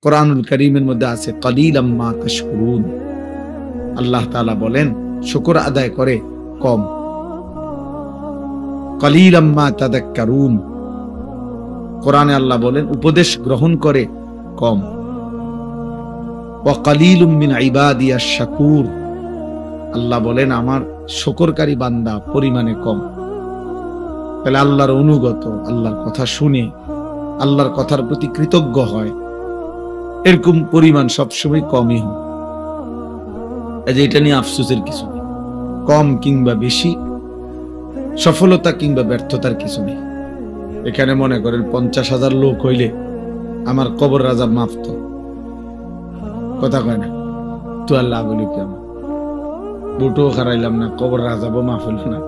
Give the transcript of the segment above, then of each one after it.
কোরআনুল কারীমের মধ্যে আছে কালিলাম মা তাশকুরুন। আল্লাহ তাআলা বলেন শুকর আদায় করে কম। কালিলাম মা তাযাক্কারুন, কোরআনে আল্লাহ বলেন উপদেশ গ্রহণ করে কম। ওয়া কালিলুম মিন ইবাদিয়াশ শাকুর, আল্লাহ বলেন আমার শুকরকারী বান্দা পরিমাণে কম। তাহলে আল্লাহর অনুগত, আল্লাহর কথা শুনে আল্লাহর কথার প্রতি কৃতজ্ঞ হয়, এরকম পরিমাণ সবসময় কমই হয়। এটা নিয়ে আফসোসের কিছু নেই। কম কিংবা বেশি, সফলতা কিংবা ব্যর্থতার কিছু নেই। এখানে মনে করেন 50,000 লোক হইলে আমার কবর আযাব মাফ তো, কথা কয় না তো আল্লাহ বলি কেমন বুটো খারাইলাম না, কবর আযাবও মাফ হইল না,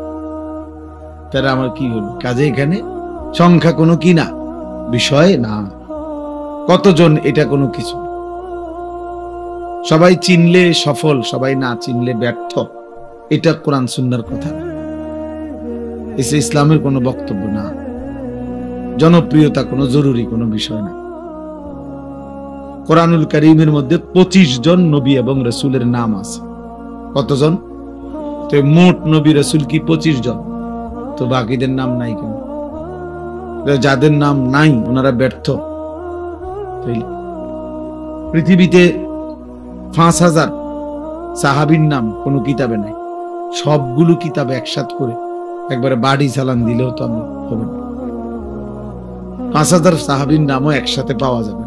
তাহলে আমার কি হলো? কাজে এখানে সংখ্যা কোনো কি না, বিষয় না। কতজন এটা কোনো কিছু। সবাই চিনলে সফল, সবাই না চিনলে ব্যর্থ, এটা কোরআন সুন্নাহর কথা না, এসে ইসলামের কোনো বক্তব্য না। জনপ্রিয়তা কোনো জরুরি কোনো বিষয় না। কোরআনুল কারীমের মধ্যে 25 জন নবী এবং রাসূলের নাম আছে। কতজন? তো মোট নবী রাসূল কি 25 জন? তো বাকিদের নাম নাই কেন? যাদের নাম নাই ওনারা ব্যর্থ। পৃথিবীতে 5,000 সাহাবীর নাম কোনো কিতাবে নাই। সবগুলো কিতাব একসাথ করে একবারে বাড়ি চালান দিলেও তো আমি হবে না। 5,000 সাহাবীর নামও একসাথে পাওয়া যাবে।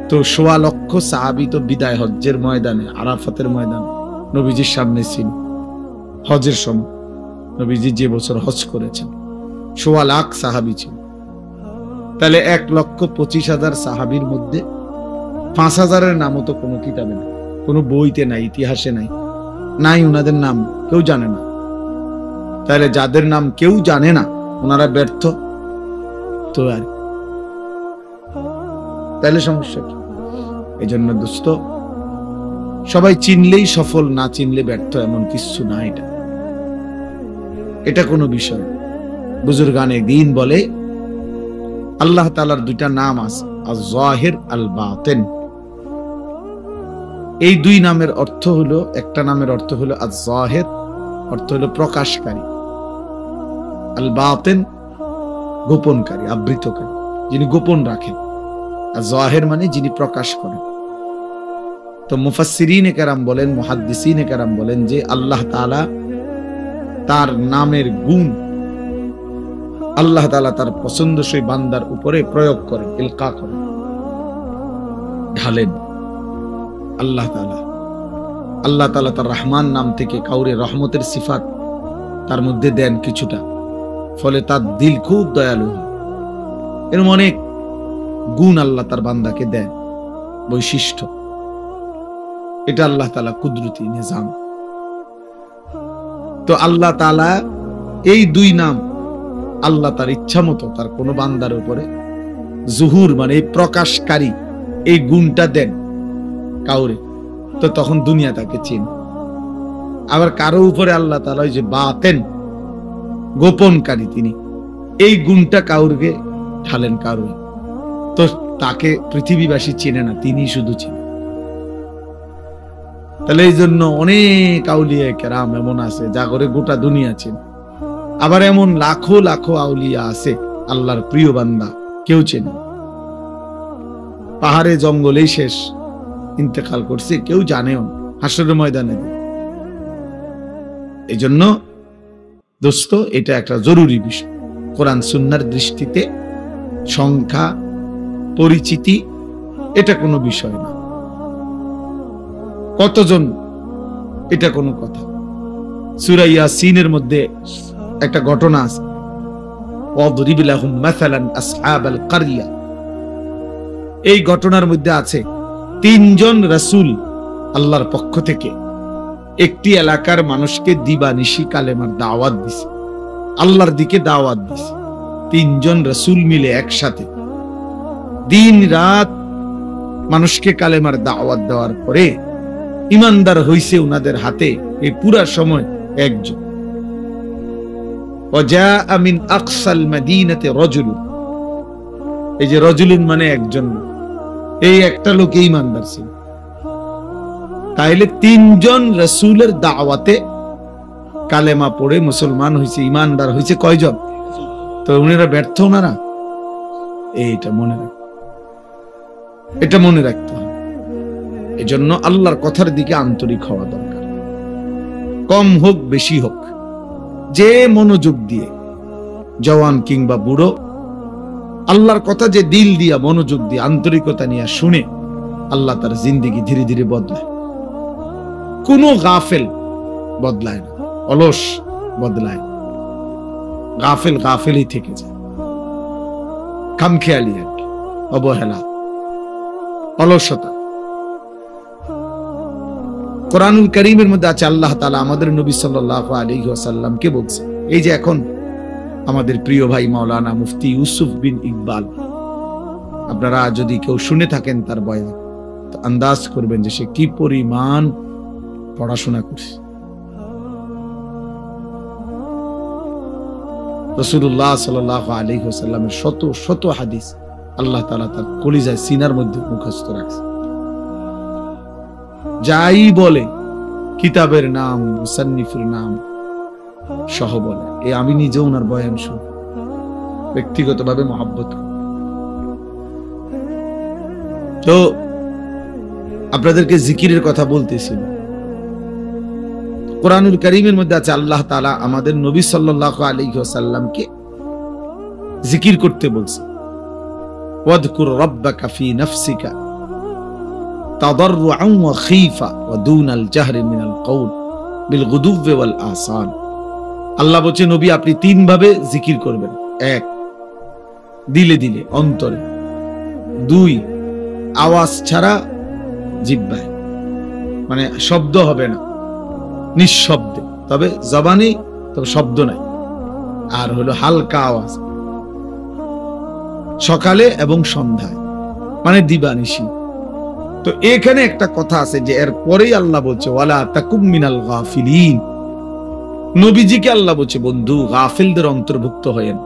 তো 1.25 লক্ষ সাহাবী তো বিদায় হজ্জের ময়দানে, আরাফাতের ময়দানে নবীজির সামনে ছিল। হজের সময় নবীজি যে বছর হজ করেছেন 1.25 লাখ সাহাবী ছিল। তাহলে 1,25,000 সাহাবীর মধ্যে 5,000-এর নামও তো কোনো কিতাবে নাই, কোনো বইতে নাই, ইতিহাসে নাই, নাই ওনাদের নাম কেউ জানে না। তাহলে যাদের নাম কেউ জানে না ওনারা ব্যর্থ তো আর, তাহলে সমস্যা কি? এই জন্য দোস্ত, সবাই চিনলেই সফল, না চিনলে ব্যর্থ এমন কিছু না। এটা কোনো বিষয়। বুজুর্গানে দ্বীন বলে আল্লাহ তাআলার 2টা নাম আছে, আয-যাহির আল-বাতিন। এই 2 নামের অর্থ হলো, একটা নামের অর্থ হলো আয-যাহির, অর্থ হলো প্রকাশকারী, আল-বাতিন গোপনকারী, আবৃতকারী, যিনি গোপন রাখেন। আর যাহির মানে যিনি প্রকাশ করেন। তো মুফাসসিরিনে কেরাম বলেন, মুহাদ্দিসিনে কেরাম বলেন যে আল্লাহ তাআলা তার নামের গুণ আল্লাহ তাআলা তার পছন্দসই বান্দার উপরে প্রয়োগ করেন, ইলকা করেন, ঢালেন। আল্লাহ তাআলা তার রহমান নাম থেকে কাউরে রহমতের সিফাত তার মধ্যে দেন কিছুটা, ফলে তার দিল খুব দয়ালু হয়। এরকম অনেক গুণ আল্লাহ তার বান্দাকে দেন, বৈশিষ্ট্য। এটা আল্লাহ তাআলা কুদরতি নিজাম। তো আল্লাহ তাআলা এই 2 নাম আল্লাহ তার ইচ্ছা মতো তার কোন বান্দার উপরে জুহুর মানে প্রকাশকারী এই গুণটা দেন কাউরে, তো তখন দুনিয়া তাকে চিনে। আবার কারো উপরে আল্লাহ তাআলা ওই যে বাতেন গোপনকারী, তিনি এই গুণটা কাউরকে ঢালেন কারো, তো তাকে পৃথিবীবাসী চিনে না, তিনি শুধু চিনে। তাহলে এই জন্য অনেক আউলিয়া কেরাম এমন আছে যা করে গোটা দুনিয়া চিনে। আবার এমন লাখো লাখো আউলিয়া আছে আল্লাহর প্রিয় বান্দা কেউ চেনে, পাহাড়ে জঙ্গলেই শেষ, ইন্তেকাল করছে, কেউ জানেও হাসরের ময়দানে। এই জন্য দোস্ত, এটা একটা জরুরি বিষয়। কোরআন সুন্নাহর দৃষ্টিতে সংখ্যা, পরিচিতি এটা কোনো বিষয় না। কতজন এটা কোনো কথা। সূরা ইয়াসিনের মধ্যে একটা ঘটনা আছে, ওয়াদরিব লাহুম মাসালান আসহাবাল কারিয়া। এই ঘটনার মধ্যে আছে 3 জন রাসূল আল্লাহর পক্ষ থেকে একটি এলাকার মানুষকে দিবানিশি কালেমার দাওয়াত দিছে, আল্লাহর দিকে দাওয়াত দিছে। 3 জন রাসূল মিলে একসাথে দিন রাত মানুষকে কালেমার দাওয়াত দেওয়ার পরে ইমানদার হইছে উনাদের হাতে এই পুরা সময় একজন। ওয়াজা মিন আকসাল মাদিনাতি রাজুল, এই যে রাজুলুন মানে একজন, এই একটা লোকে ইমানদার ছিল। তাইলে 3 জন রাসূলের দাওয়াতে কালেমা পড়ে মুসলমান হয়েছে, ইমানদার হয়েছে কয়জন? তো উনারা ব্যর্থ ওনারা? এটা মনে রাখতে হবে। এজন্য আল্লাহর কথার দিকে আন্তরিক হওয়া দরকার। কম হোক বেশি হোক, যে মনোযোগ দিয়ে, জওয়ান কিংবা বুড়ো, আল্লাহর কথা যে দিল দিয়া মনোযোগ দিয়ে আন্তরিকতা নিয়ে শুনে, আল্লাহ তার জিন্দেগি ধীরে ধীরে বদলায়। কোনো গাফেল বদলায় না, অলস বদলায় না। গাফেল গাফেলই থেকে যায়, খামখেয়ালি আর কি, অবহেলা, অলসতা। কোরআনুল কারীমের মধ্যে আছে আল্লাহ তাআলা আমাদের নবী সাল্লাল্লাহু আলাইহি ওয়াসাল্লামকে বলছে, এই যে এখন আমাদের প্রিয় ভাই মাওলানা মুফতি ইউসুফ বিন ইকবাল, আপনারা যদি কেউ শুনে থাকেন তার বয়ান, তো আন্দাজ করবেন যে সে কি পরিমাণ পড়াশোনা করছে। রাসূলুল্লাহ সাল্লাল্লাহু আলাইহি ওয়াসাল্লামের শত শত হাদিস আল্লাহ তাআলা তার কলিজায় সিনার মধ্যে মুখস্থ রাখছে। যাই বলে কিতাবের নাম, মুসান্নিফের নাম সহ বলে। আমি নিজে ওনার বয়ান শুনি, ব্যক্তিগতভাবে মহব্বত করি। তো আপনাদেরকে জিকিরের কথা বলতেছিল। কোরআনুল কারীমের মধ্যে আছে আল্লাহ তাআলা আমাদের নবী সাল্লাল্লাহু আলাইহি ওয়াসাল্লামকে জিকির করতে বলছে, ওয়াযকুর রাব্বাকা ফি নাফসিকা তাদাররুআন ওয়া খীফা ওয়া দুনাল জাহরি মিনাল কওল বিল গুদুওয়ি ওয়াল আসাল। আল্লাহ বলছে নবী আপনি 3 ভাবে জিকির করবেন। 1, দিলে দিলে, অন্তরে। 2, আওয়াজ ছাড়া জিহ্বায়, মানে শব্দ হবে না, নিঃশব্দে, তবে জবানে তবে শব্দ নাই। আর হলো হালকা আওয়াজ, সকালে এবং সন্ধ্যায়, মানে দিবানিশি। তো এখানে একটা কথা আছে যে এর পরেই আল্লাহ বলছে ওয়ালা তাকুম মিনাল গাফিলিন। নবীজিকে আল্লাহ বলছে বন্ধু গাফিলদের অন্তর্ভুক্ত হয়েন।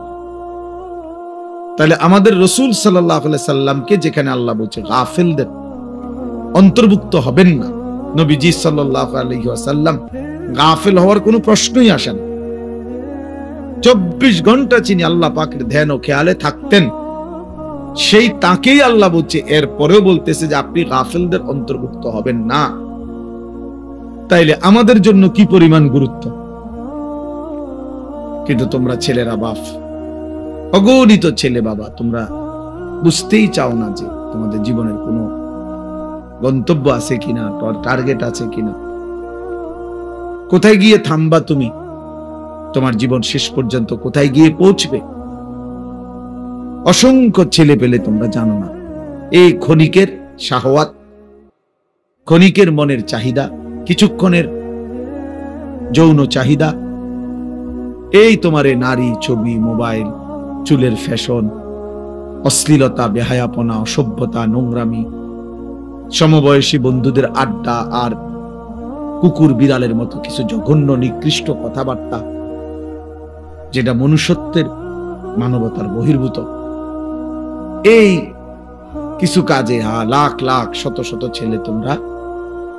তাহলে আমাদের রাসূল সাল্লাল্লাহু আলাইহি সাল্লামকে যেখানে আল্লাহ বলছে গাফিলদের অন্তর্ভুক্ত হবেন না, নবীজি সাল্লাল্লাহু আলাইহি ওয়াসাল্লাম গাফিল হওয়ার কোনো প্রশ্নই আসে না। 24 ঘন্টা যিনি আল্লাহ পাকের ধ্যান ও খেয়ালে থাকতেন, সেই তাকেই আল্লাহ বলছে এর পরেও বলতেছে যে আপনি গাফিলদের অন্তর্ভুক্ত হবেন না। তাইলে আমাদের জন্য কি পরিমাণ গুরুত্ব। কিন্তু তোমরা ছেলেরা বাপ, অগণিত ছেলে বাবা, তোমরা বুঝতেই চাও না যে তোমাদের জীবনের কোনো গন্তব্য আছে কিনা, টার্গেট আছে কিনা, কোথায় গিয়ে থামবা তুমি, তোমার জীবন শেষ পর্যন্ত কোথায় গিয়ে পৌঁছবে। অসংখ্য ছেলে পেলে তোমরা জানো না, এই ক্ষণিকের শাহওয়াত, ক্ষণিকের মনের চাহিদা, কিছুক্ষণের যৌন চাহিদা, এই তোমার নারী, ছবি, মোবাইল, চুলের ফ্যাশন, অশ্লীলতা, বেহায়াপনা, অসভ্যতা, নোংরামি, সমবয়সী বন্ধুদের আড্ডা, আর কুকুর বিড়ালের মতো কিছু জঘন্য নিকৃষ্ট কথাবার্তা, যেটা মনুষ্যত্বের, মানবতার বহির্ভূত। এই কিছু কাজে লাখ লাখ শত শত ছেলে তোমরা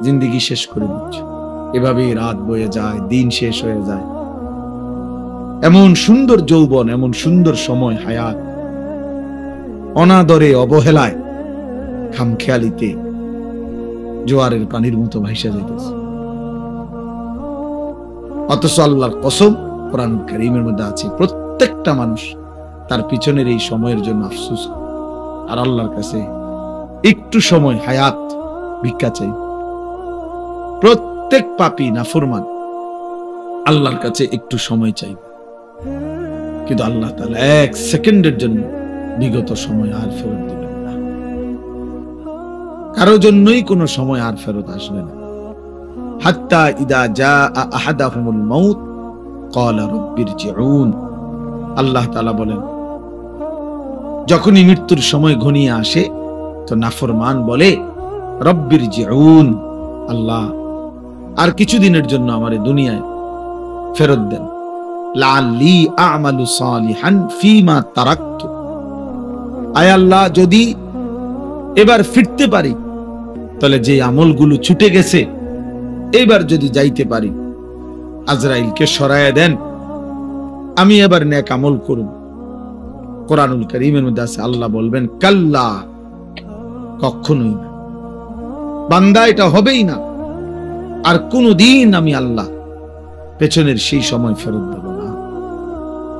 জিন্দেগি শেষ করে দিচ্ছ। এভাবেই রাত বয়ে যায়, দিন শেষ হয়ে যায়। এমন সুন্দর যৌবন, এমন সুন্দর সময়, হায়াত অনাদরে, অবহেলায়, খামখেয়ালিতে জোয়ারের পানির মতো ভাইসা যাইতেছে। অথচ আল্লাহর কসম কোরআন কারীমের মধ্যে আছে প্রত্যেকটা মানুষ তার পিছনের এই সময়ের জন্য আফসোস আর আল্লাহর কাছে একটু সময় হায়াত ভিক্ষা চাই। প্রত্যেক পাপী নাফরমান আল্লাহর কাছে একটু সময় চাই, কিন্তু আল্লাহ তাআলা 1 সেকেন্ডের জন্য বিগত সময় আর ফেরত দিবেন না। কারো জন্যই কোনো সময় আর ফেরত আসবে না। হাত্তা ইদা জাআ আহাদাহুমুল মাউত ক্বালা রাব্বিরজিউন। আল্লাহ তাআলা বলেন, যখনই মৃত্যুর সময় ঘনিয়ে আসে তো নাফরমান বলে রাব্বিরজিউন, আল্লাহ আর কিছুদিনের জন্য আমারে দুনিয়ায় ফেরত দেন, লাআল্লি আ'মালু সালিহান ফীমা তারাকতু। আয় আল্লাহ, যদি এবার ফিরতে পারি, তাহলে যে আমলগুলো ছুটে গেছে এবার যদি যাইতে পারি, আজরাইলকে সরায়া দেন, আমি এবার নেক আমল করব। কোরআনুল কারীমের মধ্যে আছে, আল্লাহ বলবেন কাল্লা, কখনোই না বান্দা, এটা হবেই না। আর কোনদিন আমি আল্লাহ পেছনের সেই সময় ফেরত দেব না।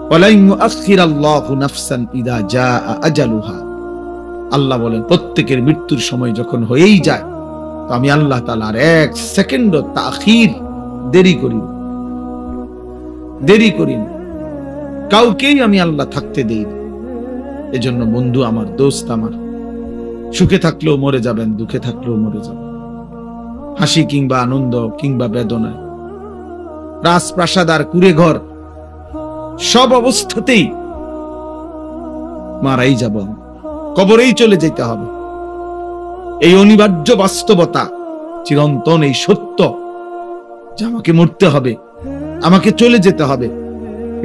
ওয়ালাইন ইউআখিরাল্লাহু নাফসান ইযা জাআ আজালুহা, আল্লাহ বলেন প্রত্যেকের মৃত্যুর সময় যখন হয়েই যায়, তো আমি আল্লাহ তাআলা আর এক সেকেন্ডও তাখির দেরি করি না, কাউকেই আমি আল্লাহ থাকতে দেই না। এজন্য বন্ধু আমার, দোস্ত আমার, সুখে থাকলেও মরে যাবেন, দুঃখে থাকলেও মরে যাবেন, হাসি কিংবা আনন্দ কিংবা বেদনায়, রাজপ্রাসাদ আর কুড়ে ঘর, সব অবস্থাতেই মারাই যাব, কবরেই চলে যেতে হবে। এই অনিবার্য বাস্তবতা, চিরন্তন এই সত্য যে আমাকে মরতে হবে, আমাকে চলে যেতে হবে,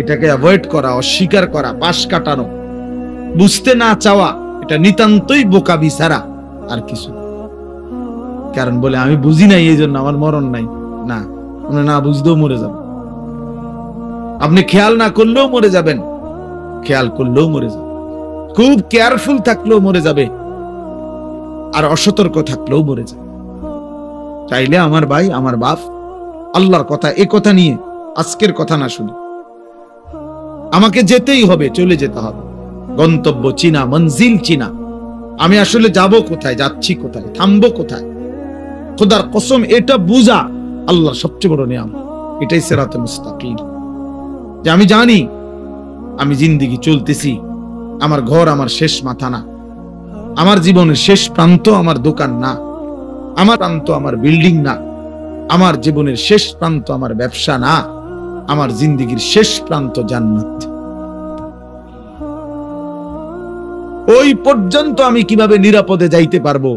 এটাকে অ্যাভয়েড করা, অস্বীকার করা, পাশ কাটানো, বুঝতে না চাওয়া, এটা নিতান্তই বোকামি ছাড়া আর কিছু। কারণ বলে আমি বুঝি নাই এই জন্য আমার মরণ নাই, না, না বুঝতেও মরে যাবেন। আপনি খেয়াল না করলেও মরে যাবেন, খেয়াল করলেও মরে যাবেন, খুব কেয়ারফুল থাকলেও মরে যাবে, আর অসতর্ক থাকলেও মরে যাবে। চাইলে আমার ভাই, আমার বাপ, আল্লাহর কথা, এ কথা নিয়ে আজকের কথা না শুনে, আমাকে যেতেই হবে, চলে যেতে হবে। গন্তব্য চিনা, মঞ্জিল চিনা, আমি আসলে যাব কোথায়, যাচ্ছি কোথায়, থামবো কোথায়, খোদার কসম এটা বুঝা আল্লাহর সবচেয়ে বড় নিয়ামত। এটাই সিরাতে মুস্তাকিম, যে আমি জানি আমি জিন্দেগি চলতেছি, আমার ঘর আমার শেষ মাথা না, আমার জীবনের শেষ প্রান্ত আমার দোকান না, আমার প্রান্ত আমার বিল্ডিং না, আমার জীবনের শেষ প্রান্ত আমার ব্যবসা না, আমার জিন্দেগির শেষ প্রান্ত জান্নাত। ওই পর্যন্ত আমি কিভাবে নিরাপদে যাইতে পারবো,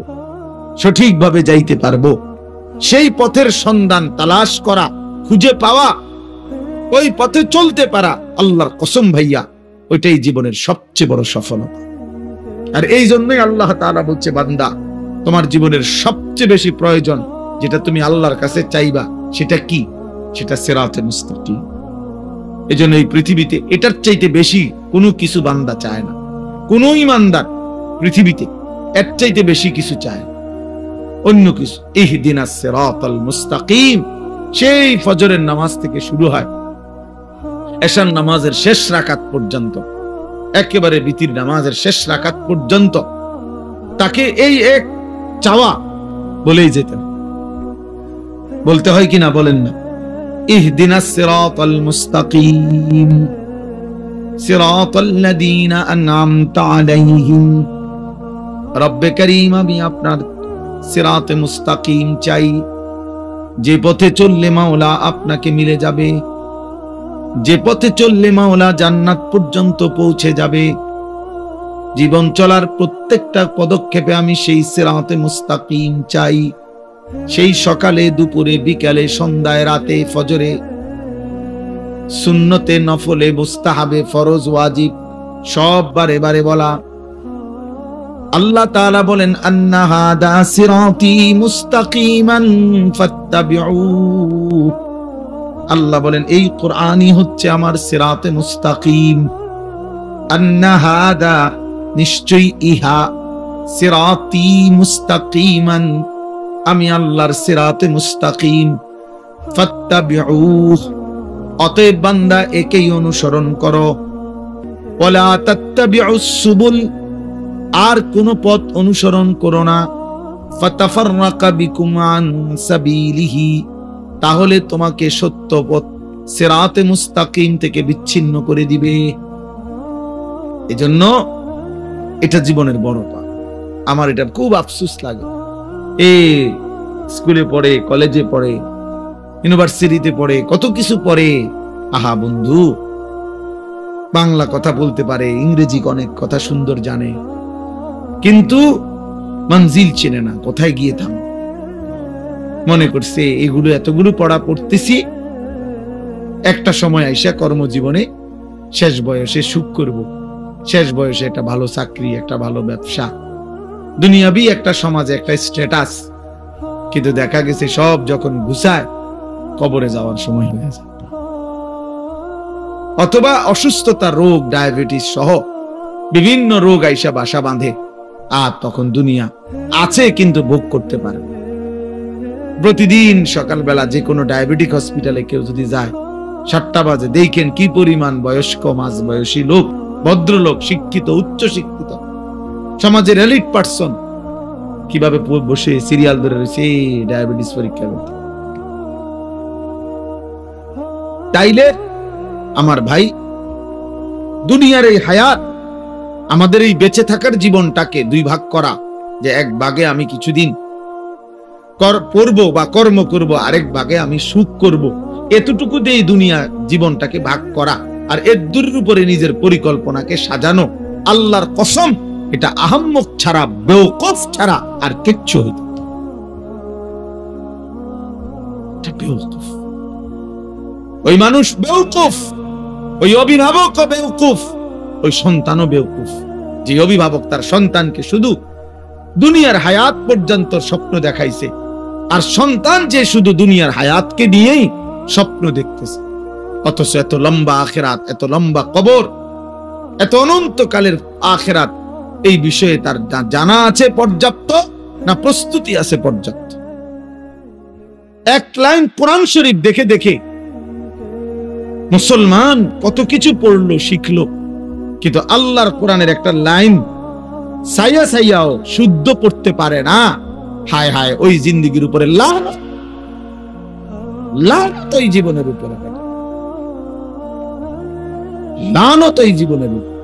সঠিকভাবে যাইতে পারবো, সেই পথের সন্ধান তালাশ করা, খুঁজে পাওয়া, ওই পথে চলতে পারা, আল্লাহর কসম ভাইয়া ওইটাই জীবনের সবচেয়ে বড় সফলতা। আর এই জন্যই আল্লাহ তাআলা বলছে, বান্দা তোমার জীবনের সবচেয়ে বেশি প্রয়োজন যেটা তুমি আল্লাহর কাছে চাইবা, সেটা কি? সেটা সিরাতে মুস্তাকিম। এজন্য এই পৃথিবীতে এটার চাইতে বেশি কোনো কিছু বান্দা চায় না, কোন ঈমানদার পৃথিবীতে এর চাইতে বেশি কিছু চায় না, অন্য কিছু। ইহদিনাস সিরাতাল মুস্তাকিম, সেই ফজরের নামাজ থেকে শুরু হয় এশার নামাজের শেষ রাকাত পর্যন্ত, একেবারে বিতির নামাজের শেষ রাকাত পর্যন্ত তাকে এই এক চাওয়া বলেই যেতেন। বলতে হয় কিনা বলেন না? ইহদিনাস সিরাতাল মুস্তাকিম সিরাতাল্লাযীনা আন'আমতা আলাইহিম। রব্বে কারীম, আমি আপনার সিরাতে মুস্তাকিম চাই, যে পথে চললে মাওলা আপনাকে মিলে যাবে, যে পথে চললে মাওলা জান্নাত পর্যন্ত পৌঁছে যাবে। জীবন চলার প্রত্যেকটা পদক্ষেপে আমি সেই সিরাতে মুস্তাকিম চাই। সেই সকালে, দুপুরে, বিকালে, সন্ধ্যায়, রাতে, ফজরে, সুন্নতে, নফলে, মুস্তাহাবে, ফরজ, ওয়াজিব, সব বারে বারে বলা। আল্লাহ তাআলা বলেন, আন্না হাদা সিরাতি মুস্তাকিমান ফাত্তাবিউ। আল্লাহ বলেন এই কোরআনই হচ্ছে আমার সিরাতে মুস্তাকিম। আন্না হাদা, নিশ্চয়ই ইহা, সিরাতি মুস্তাকিমান, আমি আল্লাহর সিরাতে মুস্তাকিম। ফাত্তাবিউ, অতএব বান্দা একেই অনুসরণ করো। ওয়ালা তাত্তাবিউস সুবুল, আর কোন পথ অনুসরণ করো না। ফাতাফাররাকা বিকুম আন সাবিলিহি, তাহলে তোমাকে সত্য পথ সিরাতে মুস্তাকিম থেকে বিচ্ছিন্ন করে দিবে। এজন্য এটা জীবনের বড় পাপ। আমার এটা খুব আফসোস লাগে, স্কুলে পড়ে, কলেজে পড়ে, ইউনিভার্সিটিতে পড়ে, কত কিছু পড়ে। আহা বন্ধু, বাংলা কথা বলতে পারে, ইংরেজি অনেক কথা সুন্দর জানে, কিন্তু মঞ্জিল চেনে না, কোথায় গিয়ে থাম। মনে করছে এগুলো এতগুলো পড়া পড়তেছি, একটা সময় আইসা কর্মজীবনে শেষ বয়সে সুখ করব, শেষ বয়সে একটা ভালো চাকরি, একটা ভালো ব্যবসা, দুনিয়াবি একটা সমাজে একটা স্ট্যাটাস, কিন্তু দেখা গেছে সব যখন গুছায় কবরে যাওয়ার সময় হয়ে যায়, অথবা অসুস্থতা, রোগ, ডায়াবেটিস সহ বিভিন্ন রোগ আইসা বাসা বাঁধে, আর তখন দুনিয়া আছে কিন্তু ভোগ করতে পারে। প্রতিদিন সকালবেলা যে কোনো ডায়াবেটিক হসপিটালে কেউ যদি যায়, 7টা বাজে, দেখেন কি পরিমাণ বয়স্ক, মাঝ বয়সী লোক, ভদ্রলোক, শিক্ষিত, উচ্চ শিক্ষিত, সমাজের এলিট পার্সন কিভাবে বসে সিরিয়াল ধরে রয়েছে ডায়াবেটিস পরীক্ষা করতে। তাইলে আমার ভাই, দুনিয়ার এই হায়াত, আমাদের এই বেঁচে থাকার জীবনটাকে 2 ভাগ করা, যে এক ভাগে আমি কিছুদিন পড়বো বা কর্ম করব, আরেক ভাগে আমি সুখ করব, এতটুকু দিয়ে দুনিয়া জীবনটাকে ভাগ করা, আর এর দূরের উপরে নিজের পরিকল্পনাকে সাজানো, আল্লাহর কসম এটা আহাম্মক ছাড়া, বেওকুফ ছাড়া আর কিচ্ছু হইত। ওই মানুষ বেওকুফ, ওই অভিভাবক বেওকুফ, ওই সন্তানও বেওকুফ, যে অভিভাবক তার সন্তানকে শুধু দুনিয়ার হায়াত পর্যন্ত স্বপ্ন দেখাইছে, আর সন্তান যে শুধু দুনিয়ার হায়াতকে নিয়েই স্বপ্ন দেখতেছে, অথচ এত লম্বা আখিরাত, এত লম্বা কবর, এত অনন্তকালের আখিরাত, এই বিষয়ে তার জানা আছে পর্যাপ্ত না প্রস্তুতি আছে পর্যাপ্ত? এক লাইন কোরআন শরীফ দেখে দেখে মুসলমান কত কিছু পড়লো, শিখলো, কিন্তু আল্লাহর কোরআনের একটা লাইন সাইয়া সাইয়াও শুদ্ধ পড়তে পারে না। হায় হায়, ওই জিন্দেগির উপরে লানত, লানত ওই জীবনের উপরে, লানত ওই জীবনের উপরে,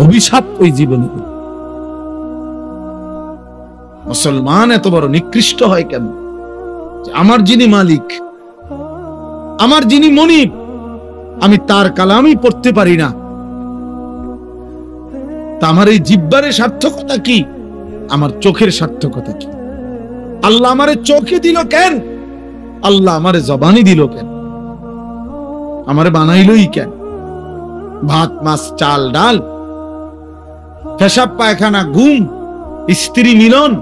অভিশাপ ওই জীবনের উপরে। মুসলমান এত বড় নিকৃষ্ট হয় কেন? আমার যিনি মালিক, আমার যিনি মনিব, আমি তার কালামই পড়তে পারি না, তা আমার এই জিহ্বারের সার্থকতা কি? আমার চোখের সার্থকতা কি? আল্লাহ আমারে চোখে দিল কেন? আল্লাহ আমারে জবানি দিল কেন? আমারে বানাইলই কেন? ভাত, মাছ, চাল, ডাল, পেশাব, পায়খানা, ঘুম, স্ত্রী মিলন,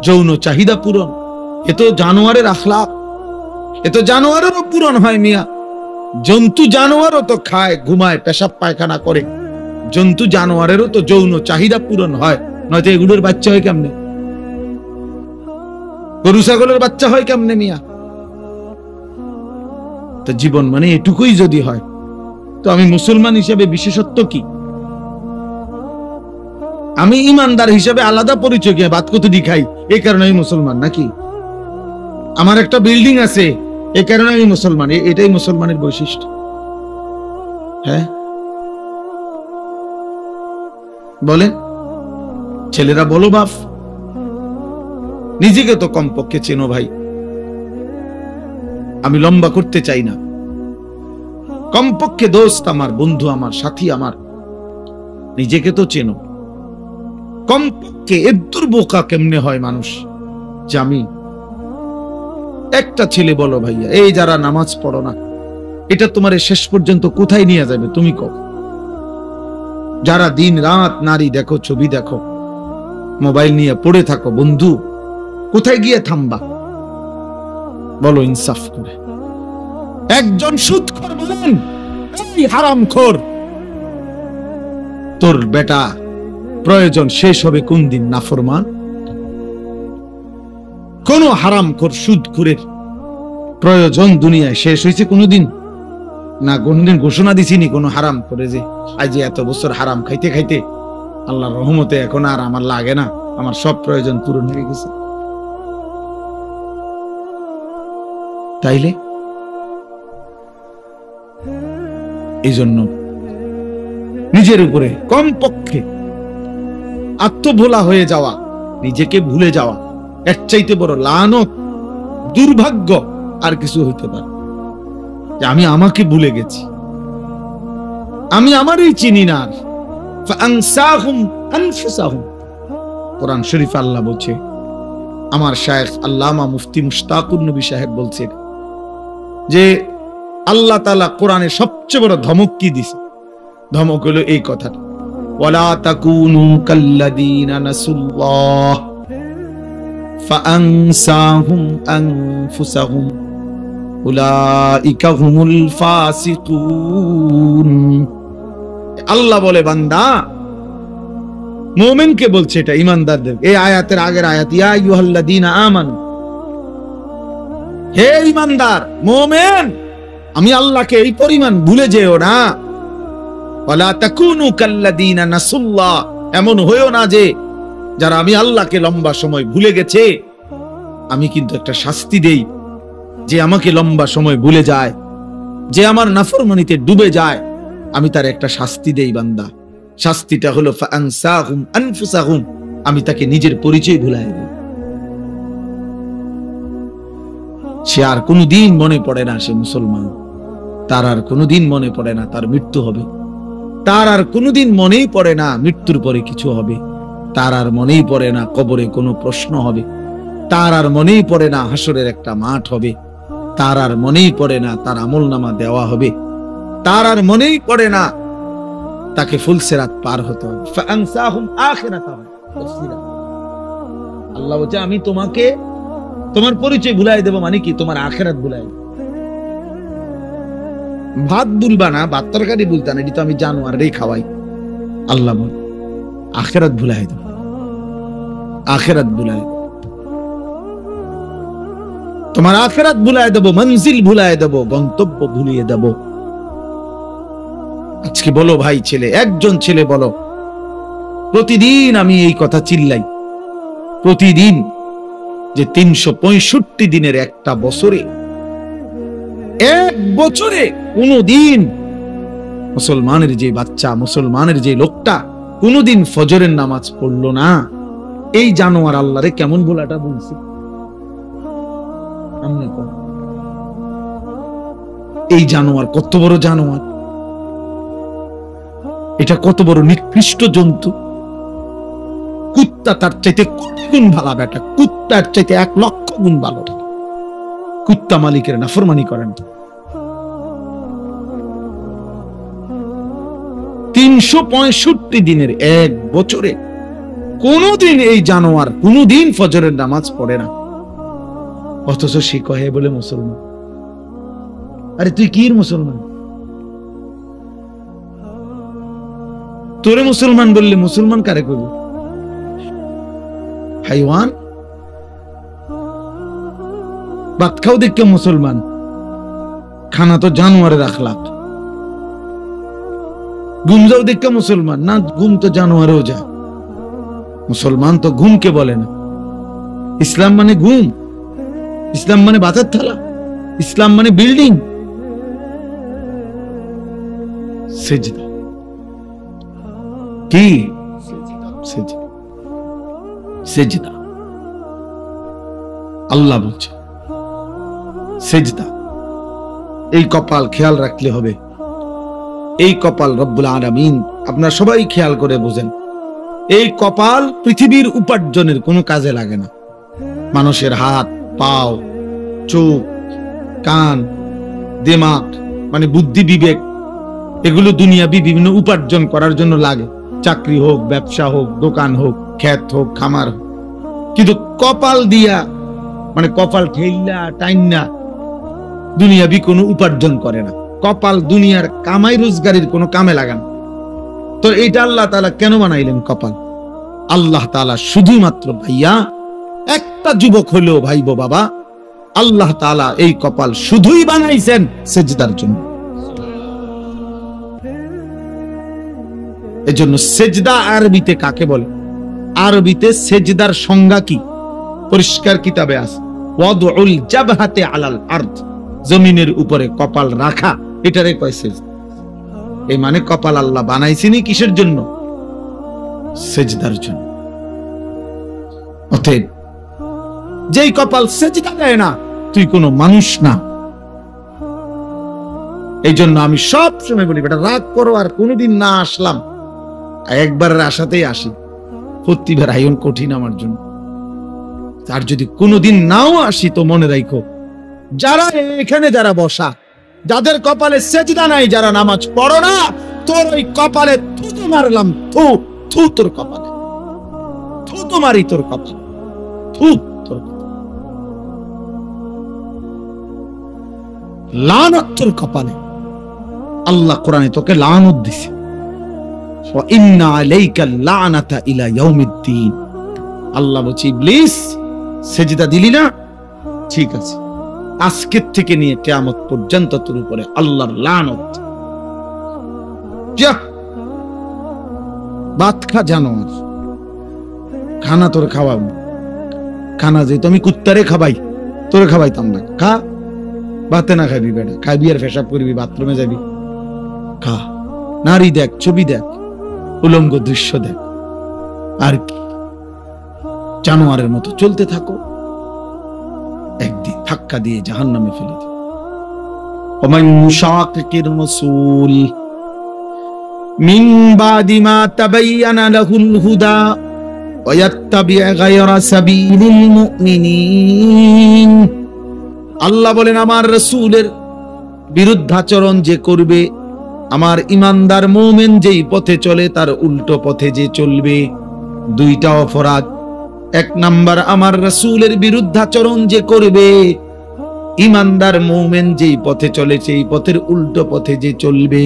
যৌন চাহিদা পূরণ, এ তো জানোয়ারের আখলাক, এ তো জানোয়ারেরও পূরণ হয় মিয়া। জন্তু জানোয়ারও তো খায়, ঘুমায়, পেশাব পায়খানা করে, জন্তু জানোয়ারেরও তো যৌন চাহিদা পূরণ হয়, নয়তো এগুলোর বাচ্চা হয় কেমনে? গরু ছাগলের বাচ্চা হয় কেমনে মিয়া? তো জীবন মানে এটুকুই যদি হয়, তো আমি মুসলমান হিসেবে বিশেষত্ব কি? আমি ইমানদার হিসেবে আলাদা পরিচয়, কি ভাত কতটি খাই এই কারণে আমি মুসলমান নাকি? আমার একটা বিল্ডিং আছে এই কারণে আমি মুসলমান, এটাই মুসলমানের বৈশিষ্ট্য? হ্যাঁ বলেন, ছেলেরা বলো বাপ, নিজেকে তো কমপক্ষে চেনো ভাই। আমি লম্বা করতে চাই না, কমপক্ষে দোস্ত আমার, বন্ধু আমার, সাথী আমার, নিজেকে তো চেনো কমপক্ষে। এদ্দুর বোকা কেমনে হয় মানুষ যে আমি একটা ছেলে, বলো ভাইয়া, এই যারা নামাজ পড়ো না, এটা তোমার শেষ পর্যন্ত কোথায় নিয়ে যাবে তুমি কও? যারা দিন রাত নারী দেখো, ছবি দেখো, মোবাইল নিয়ে পড়ে থাকো, বন্ধু কোথায় গিয়ে থামবা বলো ইনসাফ করে? একজন সুদখোর বলেন, এই হারামখোর, তোর বেটা প্রয়োজন শেষ হবে কোন দিন? নাফরমান কোন হারামখোর সুদখোরের প্রয়োজন দুনিয়ায় শেষ হয়েছে কোনদিন? না কোনদিন ঘোষণা দিছিনি কোন হারাম করে যে আজ এত বছর হারাম খাইতে খাইতে আল্লাহর রহমতে এখন আর আমার লাগে না, আমার সব প্রয়োজন পূরণ হয়ে গেছে? তাইলে এই জন্য নিজের উপরে কমপক্ষে আত্মভোলা হয়ে যাওয়া, নিজেকে ভুলে যাওয়া, এর চাইতে বড় লানত, দুর্ভাগ্য আর কিছু হইতে পারে? যে আমি আমাকে ভুলে গেছি, আমি আমারই চিনি না। কোরআন শরীফ আল্লাহ বলছে, আমার শায়েখ আল্লামা মুফতি মুশতাকুর নবী সাহেব বলছেন যে আল্লাহ তাআলা কোরআনে সবচেয়ে বড় ধমক কি দিছে? ধমক হলো এই কথাটা, ওয়ালা তাকুনু কাল্লাযীনা নাসুল্লাহ ফাআনসাহুম আনফুসাহুম উলাইকা হুমুল ফাসিকুন। আল্লাহ বলে বান্দা, মুমিনকে বলছে, এটা ঈমানদারদের। এই আয়াতের আগের আয়াত, ইয়া আইয়ুহাল্লাযীনা আমানু, হে ঈমানদার মুমিন, আমি আল্লাহকে এই পরিমাণ ভুলে যেও না। ওয়ালা তাকুনু কাল্লাযীনা নাসুল্লাহ, এমন হইও না যে যারা আমি আল্লাহকে লম্বা সময় ভুলে গেছে। আমি কিন্তু একটা শাস্তি দেই, যে আমাকে লম্বা সময় ভুলে যায়, যে আমার নাফরমানিতে ডুবে যায়, আমি তার একটা শাস্তি দেই বান্দা। শাস্তিটা হলো ফাআনসাহুম আনফুসাহুম, আমি তাকে নিজের পরিচয় ভুলায় দিই। সে আর কোনোদিন মনে পড়ে না সে মুসলমান, তার আর কোনোদিন মনে পড়ে না তার মৃত্যু হবে, তার আর কোনোদিন মনেই পড়ে না মৃত্যুর পরে কিছু হবে, তার আর মনেই পড়ে না কবরে কোনো প্রশ্ন হবে, তার আর মনেই পড়ে না হাসরের একটা মাঠ হবে, তার আর মনেই পড়ে না তার আমলনামা দেওয়া হবে, তার আর মনেই পড়ে না তাকে ফুলসিরাত পার হতে হবে। ফাআনসাহুম আখিরাতাহুম, আল্লাহ বলছে আমি তোমাকে তোমার পরিচয় ভুলাই দেব, মানে কি তোমার আখিরাত ভুলাই দেব। ভাত ভুলবা না, ভাত তরকারি ভুলতা না, এটা তো আমি জানোয়ারই খাওয়াই। আল্লাহ বল আখিরাত ভুলাই দেব, আখিরাত ভুলাই দেব, তোমার আখিরাত ভুলাই দেব, মঞ্জিল ভুলাই দেব, গন্তব্য ভুলিয়ে দেব। আজকে বলো ভাই ছেলে, একজন ছেলে বলো, প্রতিদিন আমি এই কথা চিল্লাই, প্রতিদিন যে 365 দিনের একটা বছরে, এক বছরে কোনদিন মুসলমানের যে বাচ্চা, মুসলমানের যে লোকটা কোনদিন ফজরের নামাজ পড়লো না, এই জানোয়ার আল্লাহরে কেমন বলাটা বলছি। এই জানোয়ার কত বড় জানোয়ার, এটা কত বড় নিকৃষ্ট জন্তু। কুত্তা তার চাইতে কত গুণ ভালো বেটা, কুত্তার চাইতে 1,00,000 গুণ ভালো। কুত্তা মালিকের নাফরমানি করেন। 365 দিনের এক বছরে কোনদিন এই জানোয়ার কোনদিন ফজরের নামাজ পড়ে না, অথচ সে কহে বলে মুসলমান। আরে তুই কি মুসলমান? তোরে মুসলমান বললে মুসলমান কারে কইব? হাইওয়ান। ভাত খাও দেখে মুসলমান, খানা তো জানোয়ারের আখলাক। ঘুম যাও দেখে মুসলমান, না ঘুম তো জানোয়ারেও যায়। মুসলমান তো ঘুমকে বলে না। ইসলাম মানে ঘুম, ইসলাম মানে ভাতের থালা, ইসলাম মানে বিল্ডিং। সেজদা কি? সেজদা আল্লাহ বলছে সেজদা। এই কপাল খেয়াল রাখলে হবে, এই কপাল রব্বুল আলামিন, আপনারা সবাই খেয়াল করে বোঝেন, এই কপাল পৃথিবীর উপার্জনের কোনো কাজে লাগে না। মানুষের হাত, পাও, চোখ, কান, দিমাগ মানে বুদ্ধি, বিবেক, এগুলো দুনিয়াবি বিভিন্ন উপার্জন করার জন্য লাগে। চাকরি হোক, ব্যবসা হোক, দোকান হোক, ক্ষেত হোক, খামার হোক। কিন্তু কপাল দিয়া মানে কপাল ঠেইলা টাইনা দুনিয়াবি কোনো উপার্জন করে না। কপাল দুনিয়ার কামাই রোজগারের কোনো কামে লাগান। তো এইটা আল্লাহ তাআলা কেন বানাইলেন কপাল? আল্লাহ তাআলা শুধুমাত্র ভাইয়া একটা যুবক হলেও ভাইবো বাবা, আল্লাহ তাআলা এই কপাল শুধুই বানাইছেন সেজদার জন্য। এজন্য সেজদা আরবিতে কাকে বলে? আরবিতে সেজদার সংজ্ঞা কি? পরিষ্কার কিতাবে আছে, ওয়াদউল জাবহাতি আলাল আরদ, জমিনের উপরে কপাল রাখা, এটারে কয় সেজদা। এই মানে কপাল আল্লাহ বানাইছেনই কিসের জন্য? সেজদার জন্য। অতএব যেই কপাল সেজদা দেয় না, তুই কোনো মানুষ না। এই জন্য আমি সব সময় বলি, বেটা রাগ করো আর কোনোদিন না আসলাম, একবারের আশাতেই আসি, প্রতিবার আয়ন কঠিন আমার জন্য। আর যদি কোনোদিন নাও আসি তো মনে রাখো, যারা এখানে যারা বসা, যাদের কপালে সেজদা নাই, যারা নামাজ পড়ো না, তোর ওই কপালে থুতু মারলাম, থু থু তোর কপালে, থু তোমারই তোর কপালে, থু তোর কপালে, লানত তোর কপালে। আল্লাহ কোরআনে তোকে লানত দিছে, ওয়া ইন্না আলাইকা লানাতা ইলা ইয়াউমিদ্দিন। আল্লাহ বলছে ইবলিস সেজদা দিলি না, ঠিক আছে, আজকের থেকে নিয়ে কিয়ামত পর্যন্ত তোর উপরে আল্লাহর লানত। যা ভাত খা জানোয়ার, খানা তোর খাওয়াবো, খানা যে তুমি কুত্তারে খাবাই তোরে খাবাইতাম না, খা। ভাতে না খাবি বেটা, খাবি আর পেশাব করবি, বাথরুমে যাবি, খা। নারী দেখ, ছবি দেখ, উলঙ্গ দৃশ্য দেখ, আর কি জানোয়ারের মতো চলতে থাকো, একদিন ধাক্কা দিয়ে জাহান্নামে ফেলে দিবে। ওমান ইউশাকিকির রাসূল মিন বাদি মা তাবায়্যানা লাহুল হুদা ওয়া ইয়াত্তাবি' গায়রা সাবিলিল মুমিনিন। আল্লাহ বলেন আমার রাসূলের বিরুদ্ধাচরণ যে করবে, আমার ইমানদার মুমিন যেই পথে চলে তার উল্টো পথে যে চলবে, দুইটা অপরাধ। এক নাম্বার, আমার রাসূলের বিরুদ্ধাচরণ যে করবে, ইমানদার মুমিন যেই পথে চলে সেই পথের উল্টো পথে যে চলবে,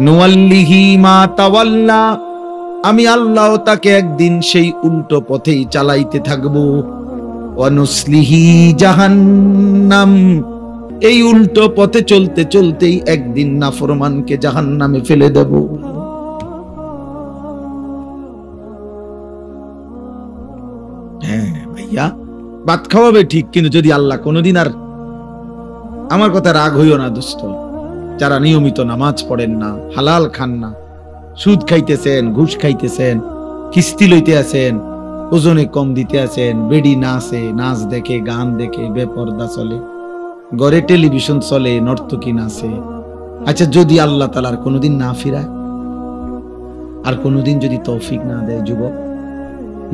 নুওয়াল্লিহি মা তাওয়াল্লা, আমি আল্লাহ তাকে একদিন সেই উল্টো পথেই চালাইতে থাকবো। ওয়া নুসলিহি জাহান্নাম, এই উল্টো পথে চলতে চলতেই একদিন নাফরমানকে জাহান্নামে ফেলে দেব। হ্যাঁ ভাইয়া, ভাত খাওয়াবে ঠিক, কিন্তু যদি আল্লাহ কোনোদিন, আর আমার কথা রাগ হইও না দোস্ত, যারা নিয়মিত নামাজ পড়েন না, হালাল খান না, সুদ খাইতেছেন, ঘুষ খাইতেছেন, কিস্তি লইতে আছেন, ওজনে কম দিতে আছেন, বেডি নাচে, নাচ দেখে, গান দেখে, বেপরদা চলে, ঘরে টেলিভিশন চলে, নর্তকী নাচে। আচ্ছা, যদি আল্লাহ তাআলা কোনোদিন না ফিরায়, আর কোনোদিন যদি তৌফিক না দেয়, যুবক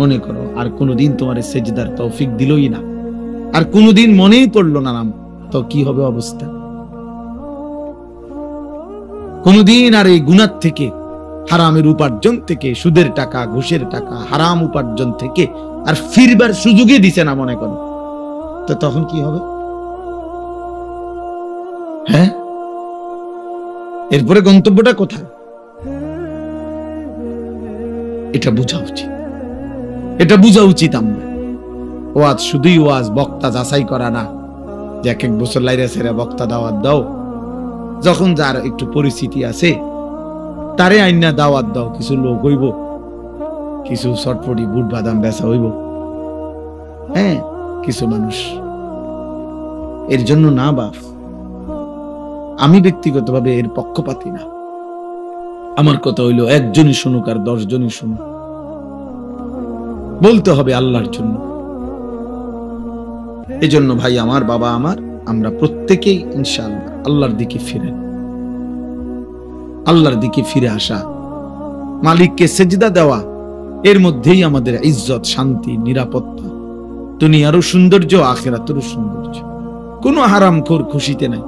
মনে করো আর কোনোদিন তোমার সেজদার তৌফিক দিলই না, আর কোনোদিন মনেই পড়লো না নাম, তো কি হবে অবস্থা? কোনোদিন আর এই গুনাহ থেকে, হারামের উপার্জন থেকে, সুদের টাকা, ঘুষের টাকা, হারাম উপার্জন থেকে আর ফিরবার সুযোগই দিছে না মনে করো, তো তখন কি হবে? হ্যাঁ, এরপরে গন্তব্যটা কোথায়? এটা বোঝা উচিত, এটা বোঝা উচিত। আমরা ওয়াজ শুধুই ওয়াজ, বক্তা যাচাই করা না, যে এক এক বছর লাইরা সেরা বক্তা দাওয়াত দাও, যখন যার একটু পরিস্থিতি আছে তারে আইনা দাওয়াত দাও, কিছু লোক হইব, কিছু চটপটি বুট বাদাম বেচা হইব, হ্যাঁ কিছু মানুষ, এর জন্য না বাপ, আমি ব্যক্তিগতভাবে এর পক্ষপাতী না। আমার কথা হইল একজনই শুনুক আর 10 জনই শুনুক, বলতে হবে আল্লাহর জন্য। এজন্য ভাই আমার, বাবা আমার, আমরা প্রত্যেকেই ইনশাআল্লাহ আল্লাহর দিকে ফিরে, আল্লাহর দিকে ফিরে আসা, মালিককে সেজদা দেওয়া, এর মধ্যেই আমাদের ইজ্জত, শান্তি, নিরাপত্তা, দুনিয়ারও সৌন্দর্য, আখিরাতেরও সৌন্দর্য। কোনো হারামখোর খুশিতে নাই,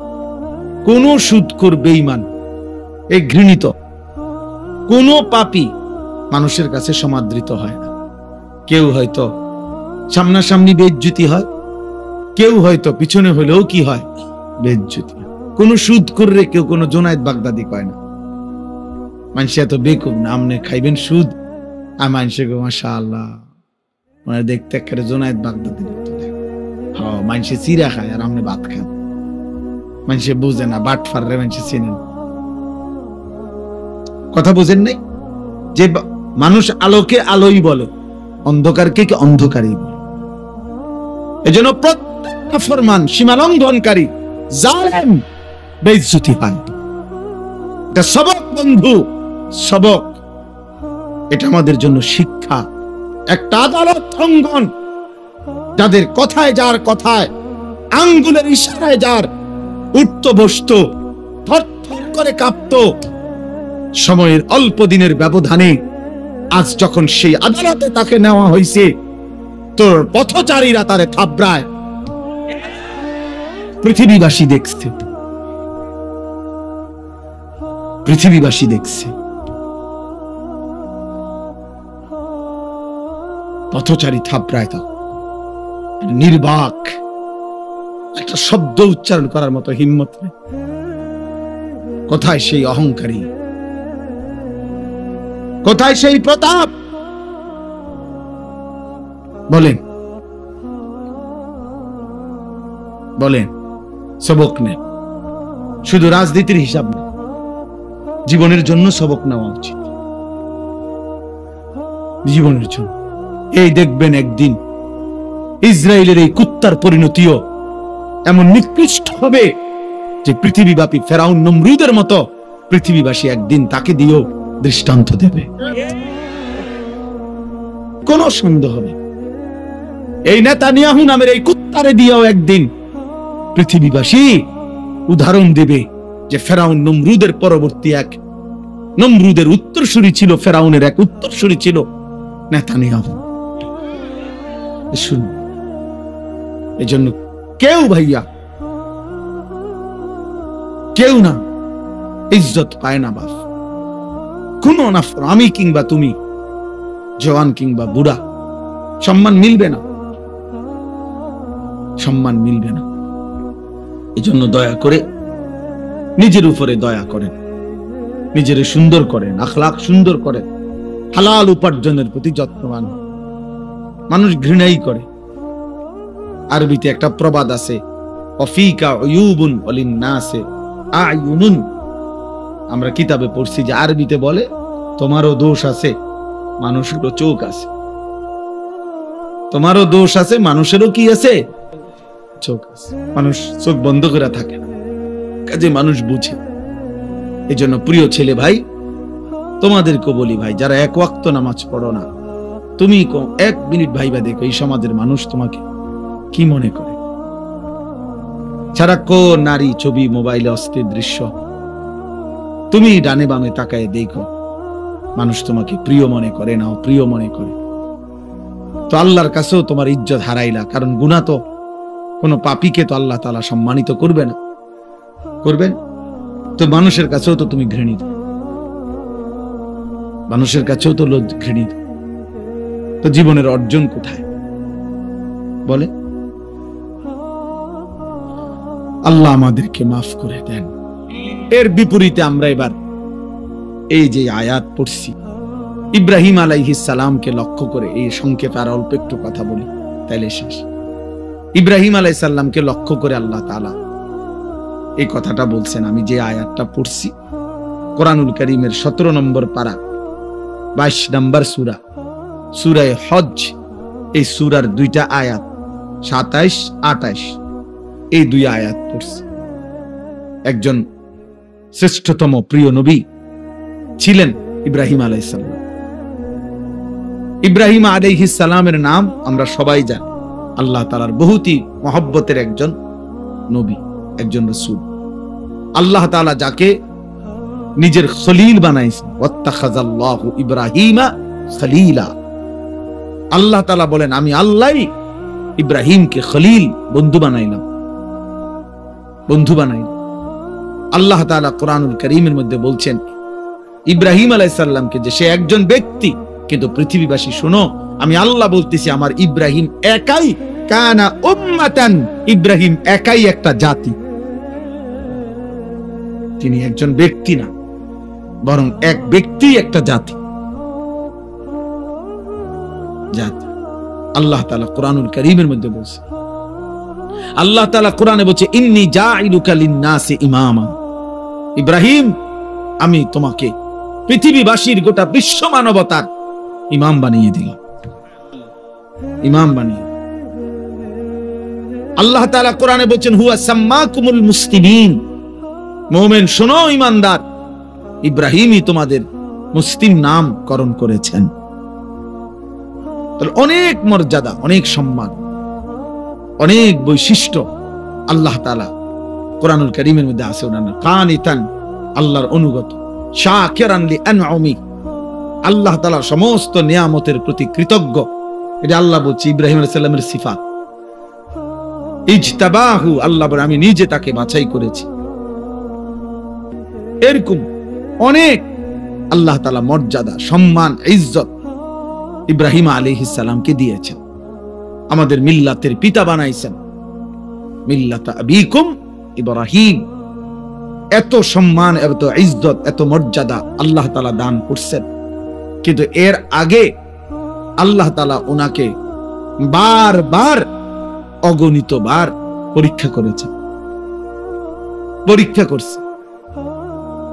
কোন সুদখোর বেঈমান, এই ঘৃণিত কোন পাপী মানুষের কাছে সমাদৃত হয় না। কেউ হয়তো সামনাসামনি বেইজ্জতি হয়, কেউ হয়তো পিছনে হলেও কি হয়, বেইজ্জতি। কোন সুদখোর রে কেউ কোনো জোনায়েদ বাগদাদি কয় না। মানুষ এত বেকুব না, আমনে খাইবেন সুদ, আর মানুষে গো মাশাআল্লাহ, মানে দেখতে একেবারে জোনায়েদ বাগদাদির মতো দেখ। হ্যাঁ, মানুষে চিরা খায় আর আমনে ভাত খান। মানুষে বুঝে না, বাট ফাররে মানুষে চেনেন। কথা বুঝেন নাই যে মানুষ আলোকে আলোই বলে, অন্ধকারকে কি অন্ধকারই বলে। এজন্য প্রত্যেক নাফরমান, সীমালঙ্ঘনকারী, জালেম বেইজ্জতি হয়। এটা সবক বন্ধু, সবক। এটা আমাদের জন্য শিক্ষা। একটা আদালত অঙ্গন, যাদের কথায়, যার কথায়, আঙ্গুলের ইশারায় যার উঠত বসত, থরথর করে কাঁপত, সময়ের অল্প দিনের ব্যবধানে আজ যখন সেই আদালতে তাকে নেওয়া হয়েছে, তোর পথচারীরা তারে থাবড়ায়, পৃথিবীবাসী দেখছে, পৃথিবীবাসী দেখছে। পথচারী থাপড়ায় দাও, নির্বাক একটা শব্দ উচ্চারণ করার মতো হিম্মত নেই। কোথায় সেই অহংকারী, কোথায় সেই প্রতাপ? বলেন বলেন, সবক নেন। শুধু রাজনীতির হিসাব না, জীবনের জন্য সবক নেওয়া উচিত, জীবনের জন্য। এই দেখবেন একদিন ইসরায়েলের এই কুত্তার পরিণতিও এমন নিকৃষ্ট হবে যে পৃথিবীব্যাপী ফেরাউন নমরুদের মতো পৃথিবীবাসী একদিন তাকে দিয়েও দৃষ্টান্ত দেবে, কোন সন্দেহ নেই। এই নেতানিয়াহু নামের এই কুত্তারে দিয়েও একদিন পৃথিবীবাসী উদাহরণ দেবে যে ফেরাউন নমরুদের পরবর্তী এক নমরুদের উত্তরসূরি ছিল, ফেরাউনের এক উত্তরসূরি ছিল নেতানিয়াহু। শুনুন, এজন্য কেউ ভাইয়া, কেউ না ইজ্জত পায় না বাপ, কোন না আমি কিংবা তুমি, জওয়ান কিংবা বুড়া, সম্মান মিলবে না, সম্মান মিলবে না। এজন্য দয়া করে নিজের উপরে দয়া করেন, নিজের সুন্দর করেন, আখলাক সুন্দর করেন, হালাল উপার্জনের প্রতি যত্নবান। মানুষ ঘৃণাই করে। আরবিতে একটা প্রবাদ আছে, অফিকা উয়ুবুন ওয়ালিন্নাসে আয়ুনুন। আমরা কিতাবে পড়ছি যে আরবিতে বলে তোমারও দোষ আছে, মানুষেরও চোখ আছে। তোমারও দোষ আছে, মানুষেরও কি আছে? চোখ আছে। মানুষ চোখ বন্ধ করে থাকে না, কাজে মানুষ বুঝে। এই জন্য প্রিয় ছেলে ভাই, তোমাদেরকে বলি ভাই, যারা এক ওয়াক্ত নামাজ পড়ো না, তুমি এক মিনিট ভাইবা দেখো এই সমাজের মানুষ তোমাকে কি মনে করে। সারাক্ষণ নারী ছবি, মোবাইলে অস্থির দৃশ্য, তুমি ডানে বামে তাকায় দেখো, মানুষ তোমাকে প্রিয় মনে করে না, প্রিয় মনে করে। তো আল্লাহর কাছেও তোমার ইজ্জত হারাইলা, কারণ গুনাহ তো কোন পাপীকে তো আল্লাহ তাআলা সম্মানিত করবে না, করবেন তো মানুষের কাছেও তো তুমি ঘৃণিত, মানুষের কাছেও তো ঘৃণিত। তো জীবনের অর্জন কোথায় বলে? আল্লাহ আমাদেরকে মাফ করে দেন। এর বিপরীতে আমরা এবার এই যে আয়াত পড়ছি, ইব্রাহিম আলাইহিস সালামকে লক্ষ্য করে, এই সংক্ষেপে আর অল্প একটু কথা বলি তাইলে শেষ। ইব্রাহিম আলাইহিস সালামকে লক্ষ্য করে আল্লাহ তাআলা এই কথাটা বলছেন। আমি যে আয়াতটা পড়ছি কোরআনুল কারীমের 17 নম্বর পারা 22 নম্বর সূরা, সূরা হজ, এই সূরার দুইটা আয়াত 27-28, এই দুই আয়াত পড়ছি। একজন শ্রেষ্ঠতম প্রিয় নবী ছিলেন ইব্রাহিম আলাইহিস সালাম। ইব্রাহিম আলাইহিস সালামের নাম আমরা সবাই জানি, আল্লাহ তাআলার বহুতই মহব্বতের একজন নবী, একজন রাসূল। আল্লাহ তাআলা যাকে নিজের খলিল বানাইছেন, ওয়াত্তাখাযাল্লাহু ইব্রাহিমা খলিলা। আল্লাহ তাআলা বলেন আমি আল্লাহই ইব্রাহিমকে খলিল, বন্ধু বানাইলাম, বন্ধু বানাইলাম। আল্লাহ তাআলা কোরআনুল কারীমের মধ্যে বলছেন ইব্রাহিম আলাইহিস সালামকে যে সে একজন ব্যক্তি, কিন্তু পৃথিবীবাসী শোনো, আমি আল্লাহ বলতেছি আমার ইব্রাহিম একাই কানা উম্মাতান, ইব্রাহিম একাই একটা জাতি। তিনি একজন ব্যক্তি না, বরং এক ব্যক্তি একটা জাতি, জাতি। আল্লাহ তাআলা কোরআনুল কারীমের মধ্যে বলছে, আল্লাহ তাআলা কোরআনে বলছে ইন্নী জাইলুকা লিন-নাসি ইমামা, ইব্রাহিম আমি তোমাকে পৃথিবীবাসীর গোটা বিশ্ব মানবতার ইমাম বানিয়ে দিলাম, ইমাম বানিয়ে। আল্লাহ তাআলা কোরআনে বলেন হুয়া সাম্মাকুমুল মুসলিমিন, মুমিন শোনো ঈমানদার, ইব্রাহিমই তোমাদের মুসলিম নামকরণ করেছেন। তাহলে অনেক মর্যাদা, অনেক সম্মান, অনেক বৈশিষ্ট্য আল্লাহ তাআলা কোরআনুল কারীমের মধ্যে আছে। ওনার কানিতান, আল্লাহর অনুগত, শাকিরান লিআনউমি, আল্লাহ তাআলার সমস্ত নিয়ামতের প্রতি কৃতজ্ঞ। এটা আল্লাহ বলছে ইব্রাহিম আলাইহিস সালামের সিফাত। ইজতাবাহু, আল্লাহ বলে আমি নিজে তাকে বাছাই করেছি। এরকম অনেক আল্লাহ তাআলা মর্যাদা, সম্মান, ইজ্জত ইব্রাহিম আলাইহিস সালামকে দিয়েছেন, আমাদের মিল্লাতের পিতা বানাইছেন। মিল্লাত আবিকুম ইব্রাহিম। এত সম্মান, এত ইজ্জত, এত মর্যাদা আল্লাহ তাআলা দান করছেন। কিন্তু এর আগে আল্লাহ তাআলা ওনাকে বারবার, অগণিত বার পরীক্ষা করেছেন, পরীক্ষা করছে।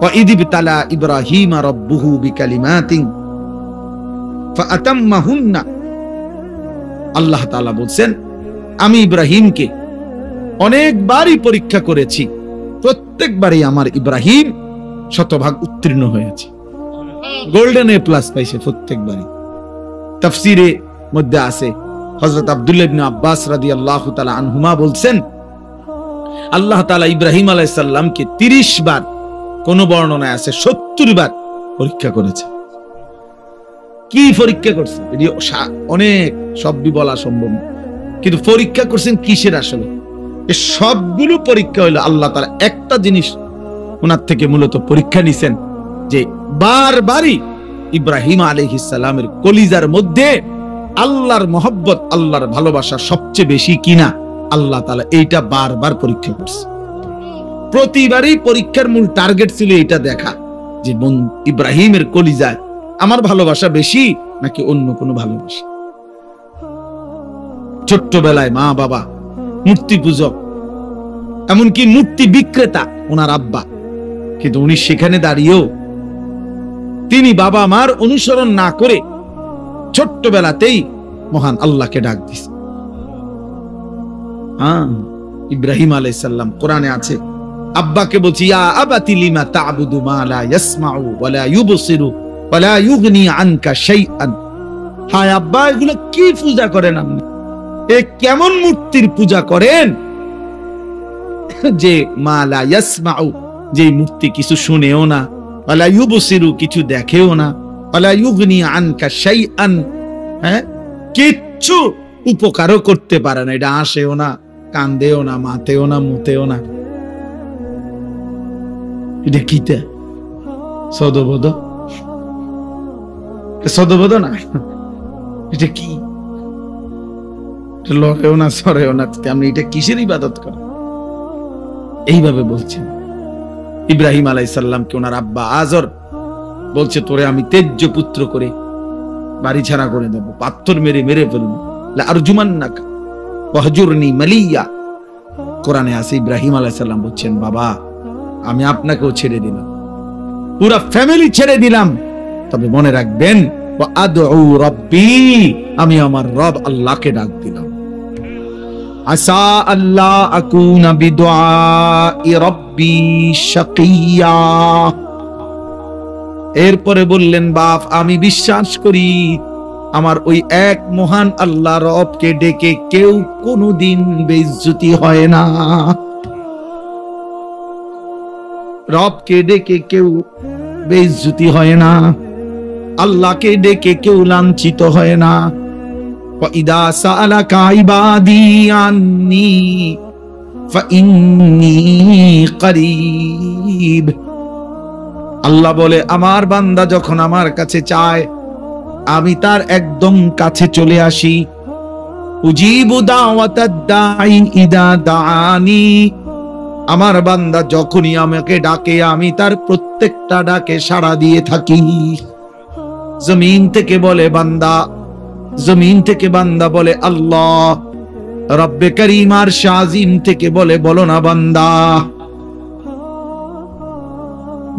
وَإِذِ ابْتَلَى إِبْرَاهِيمَ رَبُّهُ بِكَلِمَاتٍ فَأَتَمَّهُنَّ। আল্লাহ তাআলা বলছেন, আমি ইব্রাহিমকে অনেকবারই পরীক্ষা করেছি, প্রত্যেকবারই আমার ইব্রাহিম শতভাগ উত্তীর্ণ হয়েছে, গোল্ডেন এ প্লাস পাইছে প্রত্যেকবারই। তাফসীরে মধ্যে আছে, হযরত আব্দুল্লাহ ইবনে আব্বাস রাদিয়াল্লাহু তাআলা আনহুমা বলছেন, আল্লাহ তাআলা ইব্রাহিম আলাইহিস সালামকে 30 বার, কোন বর্ণনায় আছে 70 বার পরীক্ষা করেছে। কি পরীক্ষা করছে অনেক, সবই বলা সম্ভব না, কিন্তু পরীক্ষা করছেন কিসের? আসলে এই সবগুলো পরীক্ষা হলো আল্লাহ তাআলা একটা জিনিস ওনার থেকে মূলত পরীক্ষা নিছেন, যে বারবারই ইব্রাহিম আলাইহিস সালামের কলিজার মধ্যে আল্লাহর মহব্বত, আল্লাহর ভালোবাসা সবচেয়ে বেশি কিনা আল্লাহ তাআলা এইটা বারবার পরীক্ষা করছে। প্রতিবারই পরীক্ষার মূল টার্গেট ছিল এটা দেখা, যে ইব্রাহিমের কলিজায় আমার ভালোবাসা বেশি নাকি অন্য কোনো ভালোবাসা। ছোট্টবেলায় মা বাবা মূর্তি পূজক, এমনকি মূর্তি বিক্রেতা ওনার আব্বা, কিন্তু উনি সেখানে দাঁড়িয়েও তিনি বাবা মার অনুসরণ না করে ছোট্টবেলাতেই মহান আল্লাহকে ডাক দিয়েছে। ইব্রাহিম আলাইহিস সালাম, কোরআনে আছে, আব্বাকে বলছি, ইয়া আবাতি লিমা তা'বুদু মা লা ইয়াসমাউ ওয়া লা ইউবসিরু ওয়া লা ইউগনি আনকা শাইআন। হায় আব্বা, এগুলো কি পূজা করেন আপনি? এ কেমন মূর্তির পূজা করেন যে মা লা ইয়াসমাউ, যে মূর্তি কিছু শুনেও না, ওয়া লা ইউবসিরু, কিছু দেখেও না, ওয়া লা ইউগনি আনকা শাইআন, কিচ্ছু উপকারও করতে পারে না, এটা আসেও না, কান্দেও না, মাতেও না, মুতেও না। এটা কিটা? সদবোধ? সদবোধ না, এটা কি? লড়েও না, সরেও না, আপনি এটা কিসের ইবাদত করেন? এইভাবে বলছেন। ইব্রাহিম আলাইহিস সালামকে ওনার আব্বা আজর বলছে, তোরে আমি তেজ্য পুত্র করে বাড়ি ছাড়া করে দেব, পাথর মেরে মেরে ফেলবো, লা আরজুমান্নাকা ওয়াহজুরনি মালিয়া। কোরআনে আছে, ইব্রাহিম আলাইহিস সালাম বলছেন, বাবা আমি আপনাকেও ছেড়ে দিলাম, পুরা ফ্যামিলি ছেড়ে দিলাম, তবে মনে রাখবেন, ওয়া আদউ রাব্বি, আমি আমার রব আল্লাহকে ডাক দিলাম। আসা আল্লাহ আকুনা বিদুআই রাব্বি শাকিয়া। এরপরে বললেন, বাপ আমি বিশ্বাস করি আমার ওই এক মহান আল্লাহ রবকে ডেকে কেউ কোনোদিন বেইজ্জতি হয় না। রবকে ডেকে কেউ বেইজ্জতি হয় না, আল্লাহকে ডেকে কেউ লাঞ্ছিত হয় না। ওয়াইদা সাআলাকা ইবাদি আন্নী ফাইন্নী করিব। আল্লাহ বলে, আমার বান্দা যখন আমার কাছে চায় আমি তার একদম কাছে চলে আসি। উজিবু দাওয়াতাদ দাঈ ইদা দাআনি। আমার বান্দা যখনই আমাকে ডাকে আমি তার প্রত্যেকটা ডাকে সাড়া দিয়ে থাকি। জমিন থেকে বলে বান্দা, জমিন থেকে বান্দা বলে আল্লাহ। রব্বে করিম আর শাজিম থেকে বলে, বলো না বান্দা,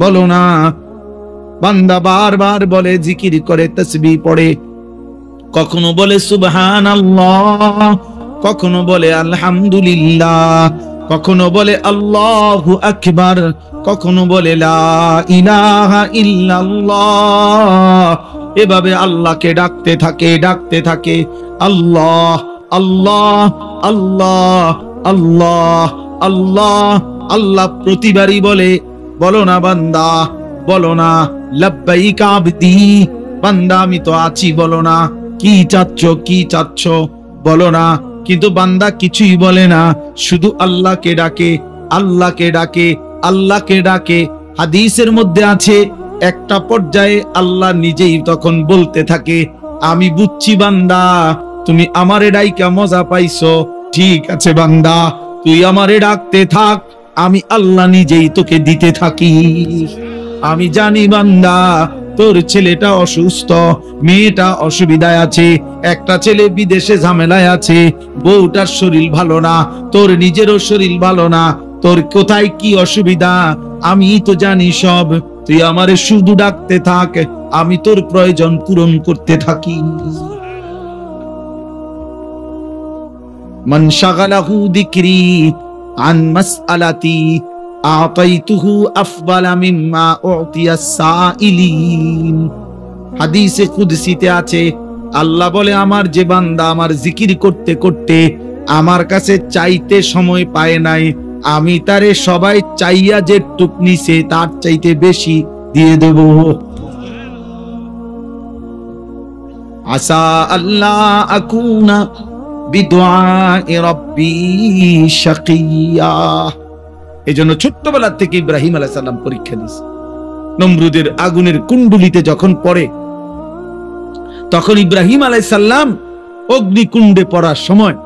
বলো না। বান্দা বারবার বলে, জিকির করে, তাসবিহ পড়ে, কখনো বলে সুবহানাল্লাহ, কখনো বলে আলহামদুলিল্লাহ, কখনো বলে আল্লাহু আকবার, কখনো বলে লা ইলাহা ইল্লাল্লাহ। এভাবে আল্লাহকে ডাকতে থাকে, ডাকতে থাকে। আল্লাহ আল্লাহ আল্লাহ আল্লাহ আল্লাহ আল্লাহ। প্রতিবারই বলে, বলো না বান্দা, বলো না লাব্বাইক আবদি, বান্দা আমি তো আছি, বলো না কি চাচ্ছ, কি চাচ্ছ, বলো না। কিন্তু বান্দা কিছুই বলে না, শুধু আল্লাহকে ডাকে, আল্লাহকে ডাকে, আল্লাহকে ডাকে। হাদিসের মধ্যে আছে, একটা পর্যায়ে আল্লাহ নিজেই তখন বলতে থাকে, আমি বুঝছি বান্দা তুমি আমারে ডাইকা মজা পাইছো, ঠিক আছে বান্দা তুই আমারে ডাকতে থাক, আমি আল্লাহ নিজেই তোকে দিতে থাকি। আমি জানি বান্দা তোর ছেলেটা অসুস্থ, মেয়েটা অসুবিধায় আছে, একটা ছেলে বিদেশে ঝামেলায় আছে, বউটার শরীর ভালো না, তোর নিজেরও শরীর ভালো না, তোর কোথায় কি অসুবিধা আমি তো জানি সব, তুই আমারে শুধু ডাকতে থাক, আমি তোর প্রয়োজন পূরণ করতে থাকি। মান শাগালাহু যিকরি আন মাসআলাতি আতাইতুহু আফদালা মিম্মা উতিয়াস সাইলিন। হাদিসে কুদসিতে আছে, আল্লাহ বলে আমার যে বান্দা আমার জিকির করতে করতে আমার কাছে চাইতে সময় পায় নাই, আমি তারে সবাই চাইয়া যে টুক নিছে তার চাইতে বেশি দিয়ে দেব। আসা আল্লাহ আকুনা বিদুআই রাব্বি শাকিয়া। এজন্য ছোট্টবেলা থেকে ইব্রাহিম আলাইহিস সালাম পরীক্ষা দিয়েছে। নমরুদের আগুনের কুণ্ডুলিতে যখন পড়ে, তখন ইব্রাহিম আলাইহিস সালাম অগ্নিকুণ্ডে পড়ার সময়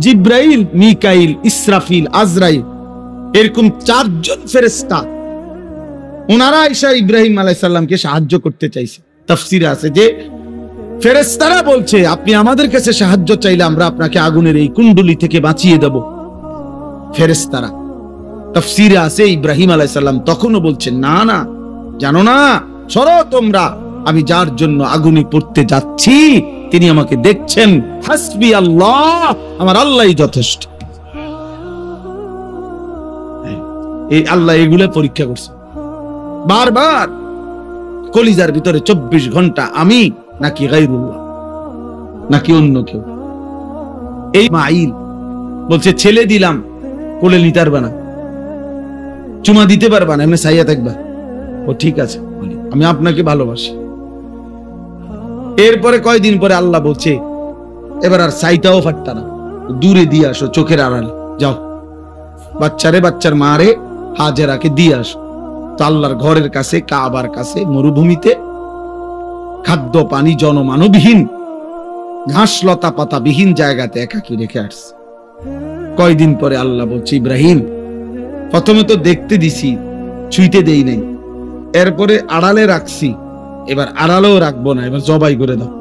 জিব্রাইল, মিকাইল, ইসরাফিল, আজরাইল এরকম 4 জন ফেরেশতা ওনারা এসে ইব্রাহিম আলাইহিস সালামকে সাহায্য করতে চাইছে। তাফসীরে আছে যে ফেরেশতারা বলছে আপনি আমাদের কাছে সাহায্য চাইলে আমরা আপনাকে আগুনের এই কুণ্ডুলি থেকে বাঁচিয়ে দেব। ফেরেশতারা তাফসীরে আছে ইব্রাহিম আলাইহিস সালাম তখনও বলছেন না না, জানো না, সরো তোমরা, আমি যার জন্য আগুনে পড়তে যাচ্ছি তিনি আমাকে দেখছেন, হাসবি আল্লাহ, আমার আল্লাহই যথেষ্ট। এই আল্লাহ এগুলো পরীক্ষা করছে বারবার, কলিজার ভিতরে 24 ঘন্টা আমি নাকি গায়রুল্লাহ নাকি অন্য কেউ। এই মাইল বলছে ছেলে দিলাম, কোলে নিতে পারবা না, চুমা দিতে পারবা না, এমনি সাইয়া থাকবা। ও ঠিক আছে, আমি আপনাকে ভালোবাসি। এরপরে কয়দিন পরে আল্লাহ বলছে এবার আর সাইটাও ফাটতা না, দূরে দিয়ে আসো, চোখের আড়ালে যাও, বাচ্চারে, বাচ্চার মারে হাজেরাকে দিয়ে আসো। তো আল্লাহর ঘরের কাছে, কাবার কাছে, মরুভূমিতে, খাদ্য পানি জনমানবহীন, ঘাস লতা পাতা বিহীন জায়গাতে একাকি রেখে আসছে। কয়দিন পরে আল্লাহ বলছে ইব্রাহিম প্রথমে তো দেখতে দিছি, ছুঁইতে দেই নাই, এরপরে আড়ালে রাখছি, এবার আড়ালেও রাখবো না, এবার জবাই করে দাও।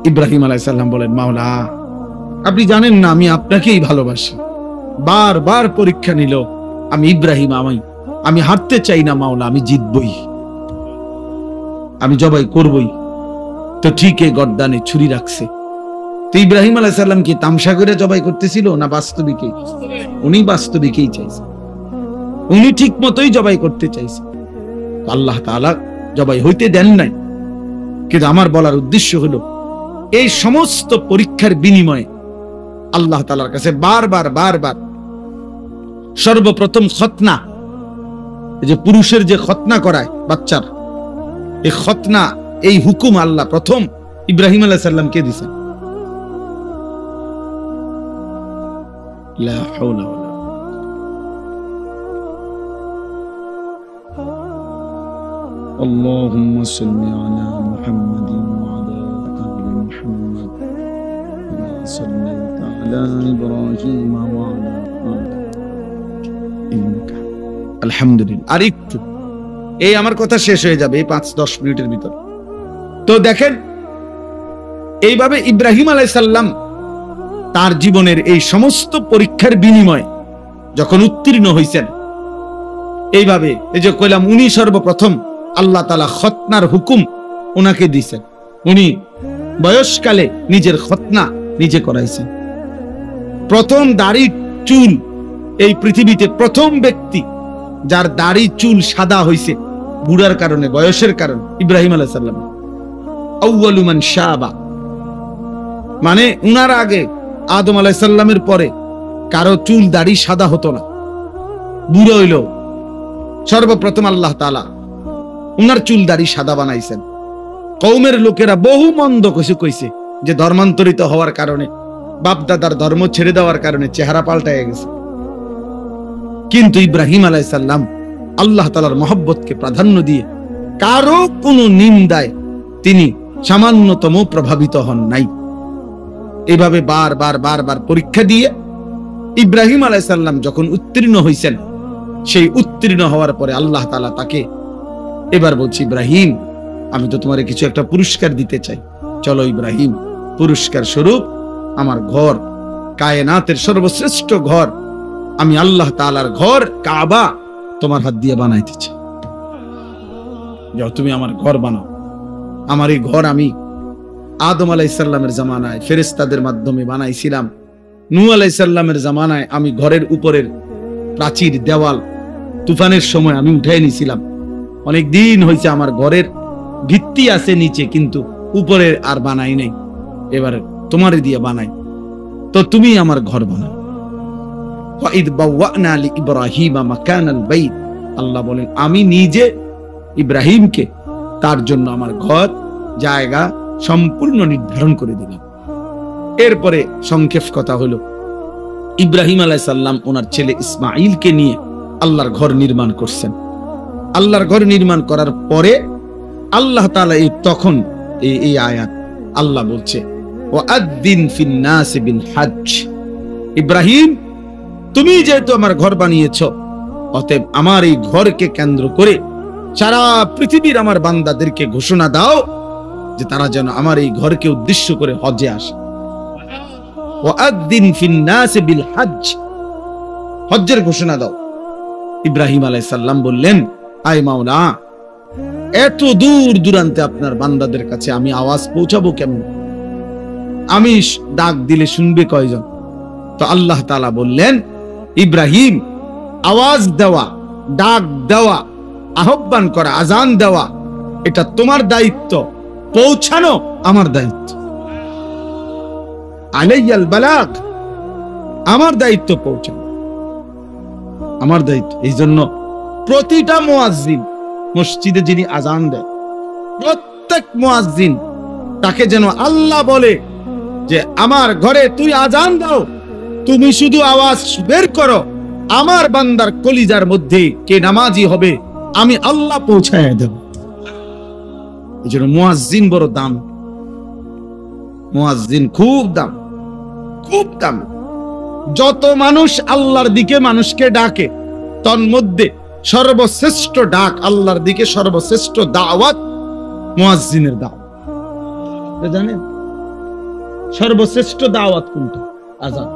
ইব্রাহিম আলাইহিস সালাম বলেন মাওলা আপনি জানেন না আমি আপনাকেই ভালোবাসি। বারবার পরীক্ষা নিল, আমি ইব্রাহিম, আমি হারতে চাই না মাওলা, আমি জিতবই, আমি জবাই করবই। তো ঠিক এই গর্দানে ছুরি রাখছে। তো ইব্রাহিম আলাইহিস সালাম কি তামসা করে জবাই করতেছিল না বাস্তবিকে? উনি বাস্তবিকেই চাইছে, উনি ঠিক মতোই জবাই করতে চাইছে। আল্লাহ তাআলা জবাই হইতে দেন নাই। কিন্তু আমার বলার উদ্দেশ্য হলো এই সমস্ত পরীক্ষার বিনিময়ে আল্লাহ তাআলার কাছে বারবার বারবার সর্বপ্রথম খতনা, এই যে পুরুষের যে খতনা করায় বাচ্চার, এই খতনা, এই হুকুম আল্লাহ প্রথম ইব্রাহিম আলাইহিস সালামকে দিয়েছেন। লা হাওলা ওয়ালা اللهم صل على محمد وعلى آل محمد كما صليت على إبراهيم وعلى آل إنك الحمد لله। আরেকটু এই আমার কথা শেষ হয়ে যাবে এই 5-10 মিনিটের ভিতর। তো দেখেন এইভাবে ইব্রাহিম আলাইহিস সালাম তার জীবনের এই সমস্ত পরীক্ষার বিনিময়ে যখন উত্তীর্ণ হয়েছেন, এইভাবে এই যে কইলাম উনি সর্বপ্রথম আল্লাহ তাআলা খতনার হুকুম ওনাকে দিয়েছেন। উনি বয়সকালে নিজের খতনা নিজে করাইছেন। প্রথম দাড়ি চুল, এই পৃথিবীতে প্রথম ব্যক্তি যার দাড়ি চুল সাদা হইছে বুড়ার কারণে, বয়সের কারণে, ইব্রাহিম আলাইহিস সালাম। আউয়ালু মান শাবা, মানে উনার আগে আদম আলাইহিস সালামের পরে কারো চুল দাড়ি সাদা হতো না, বুড়ো হইল। সর্বপ্রথম আল্লাহ তাআলা উনার চুল দাড়ি সাদা বানাইছেন। কওমের লোকেরা বহু মন্দ কিছু কইছে যে ধর্মান্তরিত হওয়ার কারণে, বাপ দাদার ধর্ম ছেড়ে দেওয়ার কারণে চেহারা পাল্টায় গেছে। কিন্তু ইব্রাহিম আলাইহিস সালাম আল্লাহ তাআলার মহব্বতকে প্রাধান্য দিয়ে কারো কোনো নিন্দায় তিনি সামান্যতম প্রভাবিত হন নাই। এভাবে বারবার পরীক্ষা দিয়ে ইব্রাহিম আলাইহিস সালাম যখন উত্তীর্ণ হয়েছেন, সেই উত্তীর্ণ হওয়ার পরে আল্লাহ তাআলা তাকে এবার বলছি, ইব্রাহিম আমি তো তোমারে কিছু একটা পুরস্কার দিতে চাই, চলো ইব্রাহিম, পুরস্কার স্বরূপ আমার ঘর, কায়নাতের সর্বশ্রেষ্ঠ ঘর, আমি আল্লাহ তাআলার ঘর কাবা তোমার হাত দিয়ে বানাইতে চাই। যাও তুমি আমার ঘর বানাও। আমার এই ঘর আমি আদম আলাইহিস সালামের জামানায় ফেরেশতাদের মাধ্যমে বানাইছিলাম। নূহ আলাইহিস সালামের জামানায় আমি ঘরের উপরের প্রাচীর দেওয়াল তুফানের সময় আমি উঠাই নিছিলাম। অনেক দিন হয়েছে আমার ঘরের ভিত্তি আছে নিচে, কিন্তু উপরে আর বানাই নাই। এবার তোমারে দিয়ে বানাই, তো তুমি আমার ঘর বানাও। ওয়াইদ বাওয়ানা লিইব্রাহিমা মাকানাল বাইত, আল্লাহ বলেন আমি নিজে ইব্রাহিমকে তার জন্য আমার ঘর জায়গা সম্পূর্ণ নির্ধারণ করে দিলাম। এরপরে সংক্ষেপ কথা হলো, ইব্রাহিম আলাইহিস সালাম ওনার ছেলে ইসমাঈলকে নিয়ে আল্লাহর ঘর নির্মাণ করছেন। আল্লাহর ঘর নির্মাণ করার পরে আল্লাহ তাআলা তখন এই আয়াত আল্লাহ বলছে, ওয়াআদ্দিন ফিন নাস বিল হজ, ইব্রাহিম তুমি যেহেতু আমার ঘর বানিয়েছো, অতএব আমার এই ঘরকে কেন্দ্র করে সারা পৃথিবীর আমার বান্দাদেরকে ঘোষণা দাও যে তারা যেন আমার এই ঘরকে উদ্দেশ্য করে হজে আসে। ওয়াআদ্দিন ফিন নাস বিল হজ, হজ্জের ঘোষণা দাও। ইব্রাহিম আলাইহিস সালাম বললেন, আয় মাওলা, এত দূর দূরান্তে আপনার বান্দাদের কাছে আমি আওয়াজ পৌঁছাবো কেমন? আমি ডাক দিলে শুনবে কয়জন? তো আল্লাহ তাআলা বললেন, ইব্রাহিম আওয়াজ দেওয়া, ডাক দেওয়া, আহ্বান করা, আজান দেওয়া এটা তোমার দায়িত্ব, পৌঁছানো আমার দায়িত্ব। আলাইয়াল বালাগ, আমার দায়িত্ব পৌঁছানো, আমার দায়িত্ব। এই জন্য প্রতিটা মুয়াজ্জিন মসজিদে যিনি আজান দেয়, প্রত্যেক মুয়াজ্জিন তাকে যেন আল্লাহ বলে যে আমার ঘরে তুই আজান দাও, তুমি শুধু আওয়াজ বের করো, আমার বান্দার কলিজার মধ্যে কে নামাজি হবে আমি আল্লাহ পৌঁছায় দেব। এই জন্য মুয়াজ্জিন বড় দাম, মুয়াজ্জিন খুব দাম, খুব দাম। যত মানুষ আল্লাহর দিকে মানুষকে ডাকে, তন্মধ্যে সর্বশ্রেষ্ঠ ডাক আল্লাহর দিকে, সর্বশ্রেষ্ঠ দাওয়াত মুয়াজ্জিনের দাওয়াত। জানেন সর্বশ্রেষ্ঠ দাওয়াত কোনটা? আজান,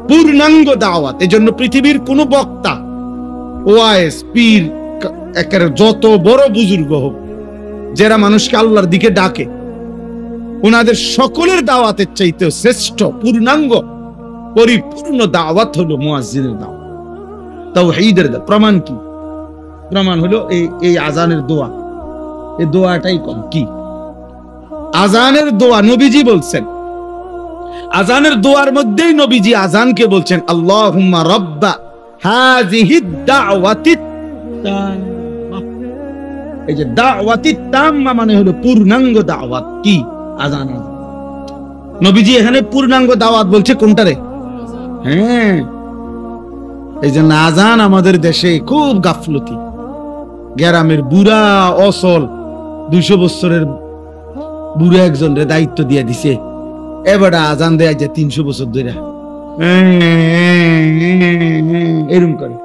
পূর্ণাঙ্গ দাওয়াত। এজন্য পৃথিবীর কোন বক্তা, ওয়াইজ, পীর, একেবারে যত বড় বুজুর্গ হোক, যারা মানুষকে আল্লাহর দিকে ডাকে, ওনাদের সকলের দাওয়াতের চাইতে শ্রেষ্ঠ পূর্ণাঙ্গ পরিপূর্ণ দাওয়াত হলো মুয়াজ্জিনের দাওয়াত, তাওহীদের দাওয়াত। প্রমাণ কি? প্রমাণ হলো এই আজানের দোয়া। এই দোয়াটাই কম কি? আজানের দোয়া নবীজি বলছেন, আজানের দোয়ার মধ্যেই নবীজি আজানকে বলছেন, আল্লাহুম্মা রাব্বা হাযিহিদ দাওয়াতিত তাম্মা। এই যে দাওয়াতিত তাম্মা মানে হলো পূর্ণাঙ্গ দাওয়াত। কি? আজান। নবীজি এখানে পূর্ণাঙ্গ দাওয়াত বলছে কোনটারে? হ্যাঁ, এই জন্য আজান আমাদের দেশে খুব গাফলতি। গ্রামের বুড়া অসল 200 বছরের বুড়া একজন রে দায়িত্ব দিয়ে দিছে, এবার আজান দেয় যে 300 বছর ধরে এরকম করে।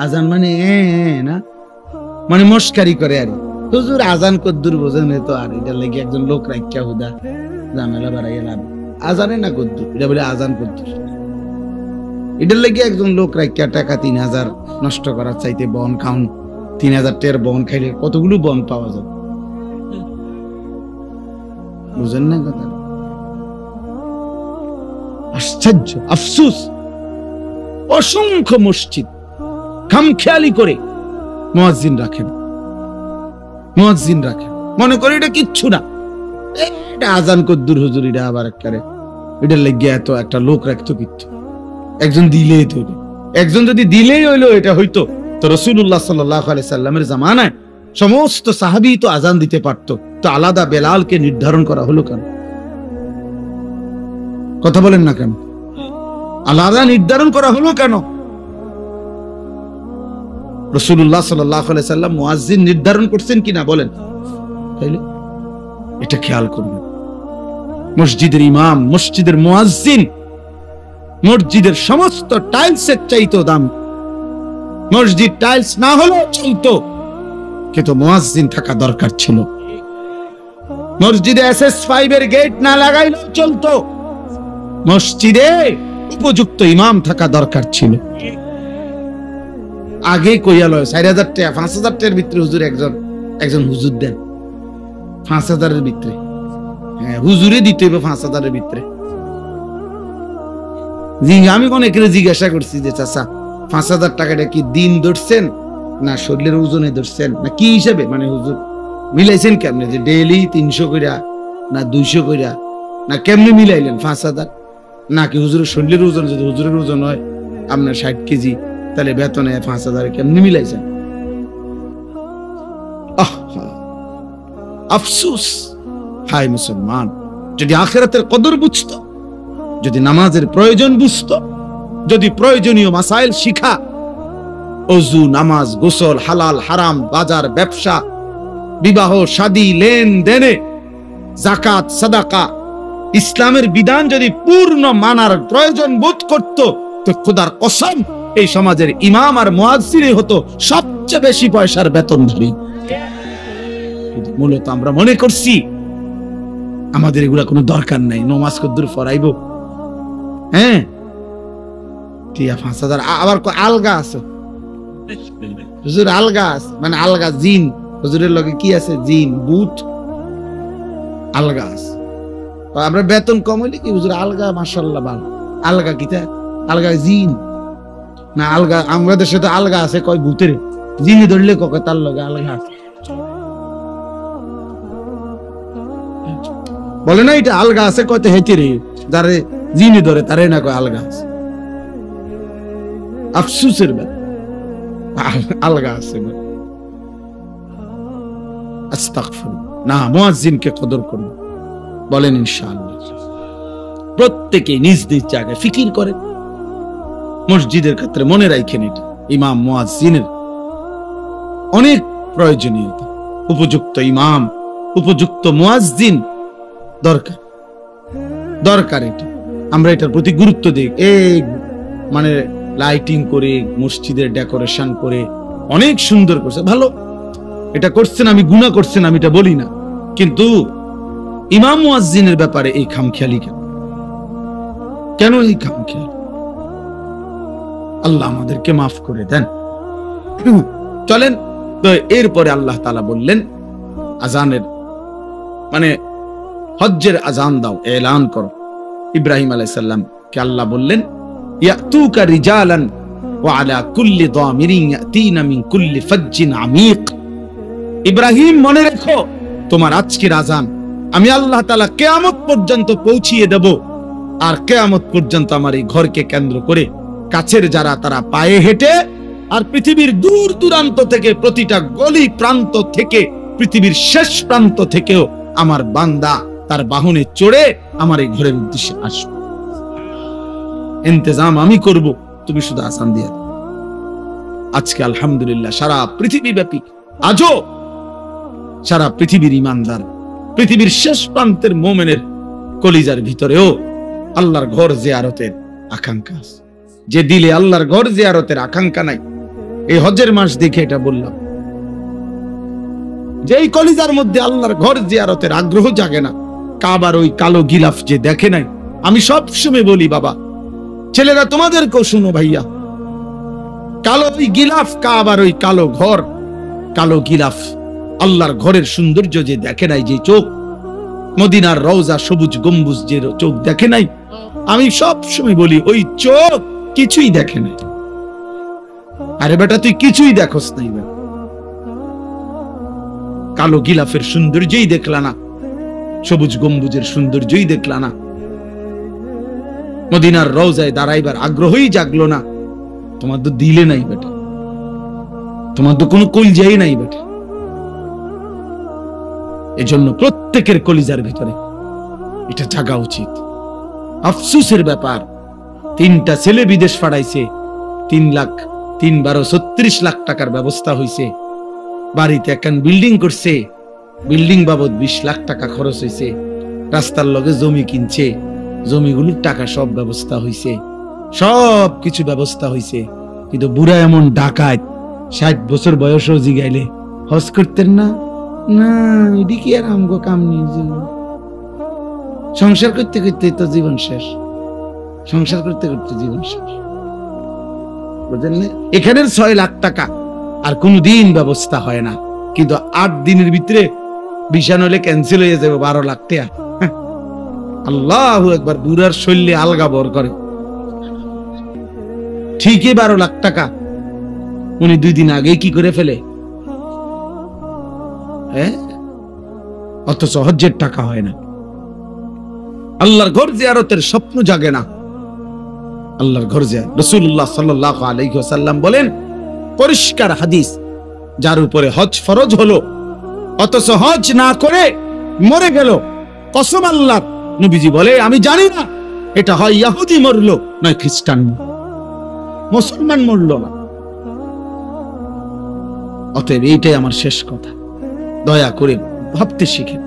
আজান মানে না, মানে মস্কারি করে। আর হুজুর আজান কদ্দুর বোঝেন তো, আর এটা লেগে একজন লোক রাখিয়া হুদা ঝামেলা বাড়াইয়া লাভ। আজানে না কদ্দুর, এটা বলে আজান কদ্দুর। এটার লেগে একজন লোক রাখিয়া টাকা 3000 নষ্ট করার চাইতে বন খাউন, 3000 টাকার বন খাইলে কতগুলো বন পাওয়া যাবে, বুঝেন না কথা? আশ্চর্য, আফসোস, অসংখ্য মসজিদ খামখেয়ালি করে মুয়াজ্জিন রাখেন, মুয়াজ্জিন রাখেন, মনে করে এটা কিচ্ছু না, এটা আজান কদ্দুর হুজুর, এটা আবার একবারে এটার লেগে এত একটা লোক রাখতো কিচ্ছু। একজন দিলেই তো, একজন যদি দিলেই হইলো এটা হইতো, তো রাসূলুল্লাহ সাল্লাল্লাহু আলাইহি সাল্লামের জামানায় সমস্ত সাহাবী তো আজান দিতে পারতো, তো আলাদা বেলালকে নির্ধারণ করা হলো কেন? কথা বলেন না কেন? আলাদা নির্ধারণ করা হলো কেন? রাসূলুল্লাহ সাল্লাল্লাহু আলাইহি সাল্লাম মুয়াজ্জিন নির্ধারণ করছেন কিনা বলেন? তাইলে এটা খেয়াল করবেন। মসজিদের ইমাম, মসজিদের মুয়াজ্জিন মসজিদের সমস্ত টাইলসের চাইতো দাম। মসজিদ টাইলস না হলেও চলতো, কিন্তু মুয়াজ্জিন থাকা দরকার ছিল। মসজিদে SS5 এর গেট না লাগাইলেও চলতো, মসজিদে উপযুক্ত ইমাম থাকা দরকার ছিল। আগে কইয়া লয় 4000 টাকা 5000 টাকার ভিতরে হুজুর একজন হুজুর দেন, 5000 এর ভিতরে। হ্যাঁ, হুজুরে দিতে হবে 5000 এর ভিতরে। আমি অনেকের জিজ্ঞাসা করছি যে চাচা 5000 টাকাটা কি দিন ধরছেন না শরীরের ওজনে ধরছেন না কি হিসাবে, মানে হুজুর মিলাইছেন কেমনে, যে ডেইলি 300 কইরা না 200 কইরা না কেমনে মিলাইলেন 5000? নাকি হুজুরের শরীরের ওজন, যদি হুজুরের ওজন হয় আপনার 60 কেজি, তাহলে বেতনে 5000 কেমনে মিলাইছেন? আফসোস, হায় মুসলমান, যদি আখিরাতের কদর বুঝতো, যদি নামাজের প্রয়োজন বুঝতো, যদি প্রয়োজনীয় মাসাইল শিখা, ওযু, নামাজ, গোসল, হালাল হারাম, বাজার ব্যবসা, বিবাহ শাদী, লেনদেনে, যাকাত সাদাকা, ইসলামের বিধান যদি পূর্ণ মানার প্রয়োজন বোধ করত, তো খোদার কসম এই সমাজের ইমাম আর মুয়াজ্জিনই হতো সবচেয়ে বেশি পয়সার বেতনধারী। মূলত আমরা মনে করছি আমাদের এগুলা কোনো দরকার নাই, নামাজ কদ্দুর পড়াইবো। হ্যাঁ, 5000 আবার আলগা আছে হুজুর, আলগা আছে মানে আলগা জিন, হুজুরের লগে কি আছে, জিন বুট আলগা আছে। আমরা বেতন কম হইলে কি হুজুর আলগা, মাশাআল্লাহ ভালো। আলগা কিতা, আলগা জিন না আলগা? আমাদের দেশে তো আলগা আছে কয় ভূতের, জিনে ধরলে কয় তার লগে আলগা আছে, বলে না এটা আলগা আছে কয়তে হেঁটে রে, যারে জিনে ধরে তারে না কয় আলগা আছে। আফসুসের ব্যাপার, আলগা আছে। আস্তাগফিরুল্লাহ। না, মুয়াজ্জিনকে কদর করুন, বলেন ইনশাআল্লাহ। প্রত্যেকে নিজ নিজ জায়গায় ফিকির করেন, মসজিদের ক্ষেত্রে মনে রাখেন এটা ইমাম মুয়াজ্জিনের অনেক প্রয়োজনীয়তা। উপযুক্ত ইমাম, উপযুক্ত মুয়াজ্জিন দরকার, দরকার এটা। আমরা এটার প্রতি গুরুত্ব দিই। এই মানে লাইটিং করে, মসজিদের ডেকোরেশন করে অনেক সুন্দর করছে, ভালো, এটা করছেন, আমি গুনাহ করছেন আমি এটা বলি না, কিন্তু ইমাম মুয়াজ্জিনের ব্যাপারে এই খামখেয়ালি কেন? কেন এই খামখেয়ালি? আল্লাহ আমাদেরকে মাফ করে দেন। চলেন তো, এরপরে আল্লাহ তাআলা বললেন আজানের মানে হজ্জের আজান দাও, এলান করো। ইব্রাহিম আলাইহিস সালাম কে আল্লাহ বললেন ইয়াতুকা রিজালান ওয়া আলা কুল্লি দামিরিন ইয়াতিনা মিন কুল্লি ফাজ্জিন আমিক। ইব্রাহিম, মনে রেখো তোমার আজকের আজান আমি আল্লাহ তাআলা কিয়ামত পর্যন্ত পৌঁছিয়ে দেব, আর কিয়ামত পর্যন্ত আমার এই ঘরকে কেন্দ্র করে কাছের যারা তারা পায়ে হেঁটে, আর পৃথিবীর দূর দূরান্ত থেকে, প্রতিটা গলি প্রান্ত থেকে, পৃথিবীর শেষ প্রান্ত থেকেও আমার বান্দা তার বাহনে চড়ে আমার এই ঘরের উদ্দেশ্যে আসবে। ইন্তজাম আমি করব, তুমি শুধু আসান দিয়ে দাও। আজকে আলহামদুলিল্লাহ সারা পৃথিবী ব্যাপী, আজও সারা পৃথিবীর ইমানদার, পৃথিবীর শেষ প্রান্তের মোমেনের কলিজার ভিতরেও আল্লাহর ঘর জিয়ারতের আকাঙ্ক্ষা আছে। যে দিলে আল্লাহর ঘর জিয়ারতের আকাঙ্ক্ষা নাই, এই হজ্জের মাস দেখে এটা বললাম, যে এই কলিজার মধ্যে আল্লাহর ঘর জিয়ারতের আগ্রহ জাগে না, কাবার ওই কালো গিলাফ যে দেখে নাই। আমি সব সময় বলি বাবা, ছেলেরা তোমাদেরকেও শুনো ভাইয়া, কালো ওই গিলাফ, কাবার ওই কালো ঘর, কালো গিলাফ, আল্লাহর ঘরের সৌন্দর্য যে দেখে নাই, যে চোখ, মদিনার রওজা সবুজ গম্বুজ যে চোখ দেখে নাই, আমি সব সময় বলি ওই চোখ কিছুই দেখে নাই। আরে বেটা তুই কিছুই দেখোস নাই, কালো গিলাফের সৌন্দর্যই দেখলা না, সবুজ গম্বুজের সৌন্দর্যই দেখলা না, মদিনার রওজায় দাঁড়াইবার আগ্রহই জাগলো না, তোমার তো দিলে নাই বেটা, তোমার তো কোনো কলজাই নাই বেটা। এজন্য প্রত্যেকের কলিজার ভিতরে এটা জাগা উচিত। আফসোসের ব্যাপার, 3টা ছেলে বিদেশ পাঠাইছে, 3 লাখ 3-12 36 লাখ টাকার ব্যবস্থা হয়েছে, বাড়িতে একখান বিল্ডিং করছে, বিল্ডিং বাবদ 20 লাখ টাকা খরচ হয়েছে, রাস্তার লগে জমি কিনছে, জমিগুলোর টাকা সব ব্যবস্থা হয়েছে, সব কিছু ব্যবস্থা হয়েছে। কিন্তু বুড়া এমন ডাকাত, 60 বছর বয়সও জিগাইলে হজ করতেন না, না এটি কি আর আমগো কাম নেই, সংসার করতে করতে তো জীবন শেষ, সংসার করতে করতে জীবন শেষ, বুঝলেন না? এখানের 6 লাখ টাকা আর কোনদিন ব্যবস্থা হয় না, কিন্তু 8 দিনের ভিতরে ভিসা নইলে ক্যান্সেল হয়ে যাবে 12 লাখ টাকা। আল্লাহু আকবার, বুড়ার শৈলী আলগা বর করে। ঠিকই 12 লাখ টাকা উনি 2 দিন আগে কি করে ফেলে, হ্যাঁ? অথচ হজ্জের টাকা হয় না, আল্লাহর ঘর জিয়ারতের স্বপ্ন জাগে না, আল্লাহর ঘর জিয়ারত। রাসূলুল্লাহ সাল্লাল্লাহু আলাইহি ওয়াসাল্লাম বলেন, পরিষ্কার হাদিস, যার উপরে হজ ফরজ হলো অথচ হজ না করে মরে গেল, কসম আল্লাহর, নবীজি বলে আমি জানি না এটা হয় ইহুদি মরলো নয় খ্রিস্টান, মুসলমান মরলো না। অতএব এইটাই আমার শেষ কথা, দয়া করে ভাবতে শিখেন।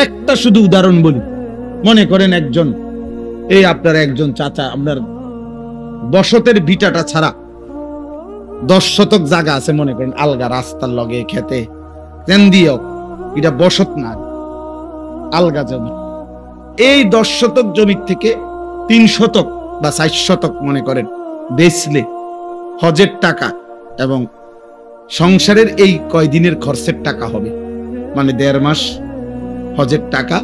একটা শুধু উদাহরণ বলি, মনে করেন একজন, এই আপনার একজন চাচা, আপনার বসতের ভিটাটা ছাড়া 10 শতক জায়গা আছে, মনে করেন আলগা, রাস্তার লগে খেতে দিও, এটা বসত না, আলগা জমি। এই 10 শতক জমির থেকে 3 শতক বা 4 শতক মনে করেন বেচলে হজের টাকা এবং সংসারের এই কয়দিনের খরচের টাকা হবে, মানে 1.5 মাস হজের টাকা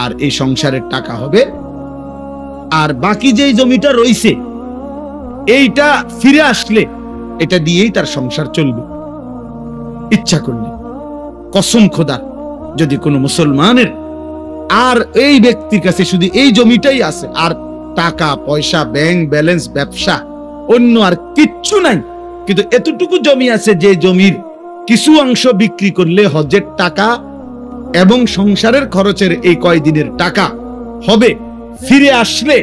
আর এই সংসারের টাকা হবে। আর বাকি যেই জমিটা রইছে এইটা ফিরে আসলে এটা দিয়েই তার সংসার চলবে ইচ্ছা করলে। কসম খোদার, যদি কোনো মুসলমানের আর এই ব্যক্তির কাছে শুধু এই জমিটাই আছে, আর টাকা পয়সা, ব্যাংক ব্যালেন্স, ব্যবসা, অন্য আর কিচ্ছু নাই, কিন্তু এতটুকু জমি আছে যে জমির কিছু অংশ বিক্রি করলে হজের টাকা এবং সংসারের খরচের এই কয়দিনের টাকা হবে, ফিরে আসলে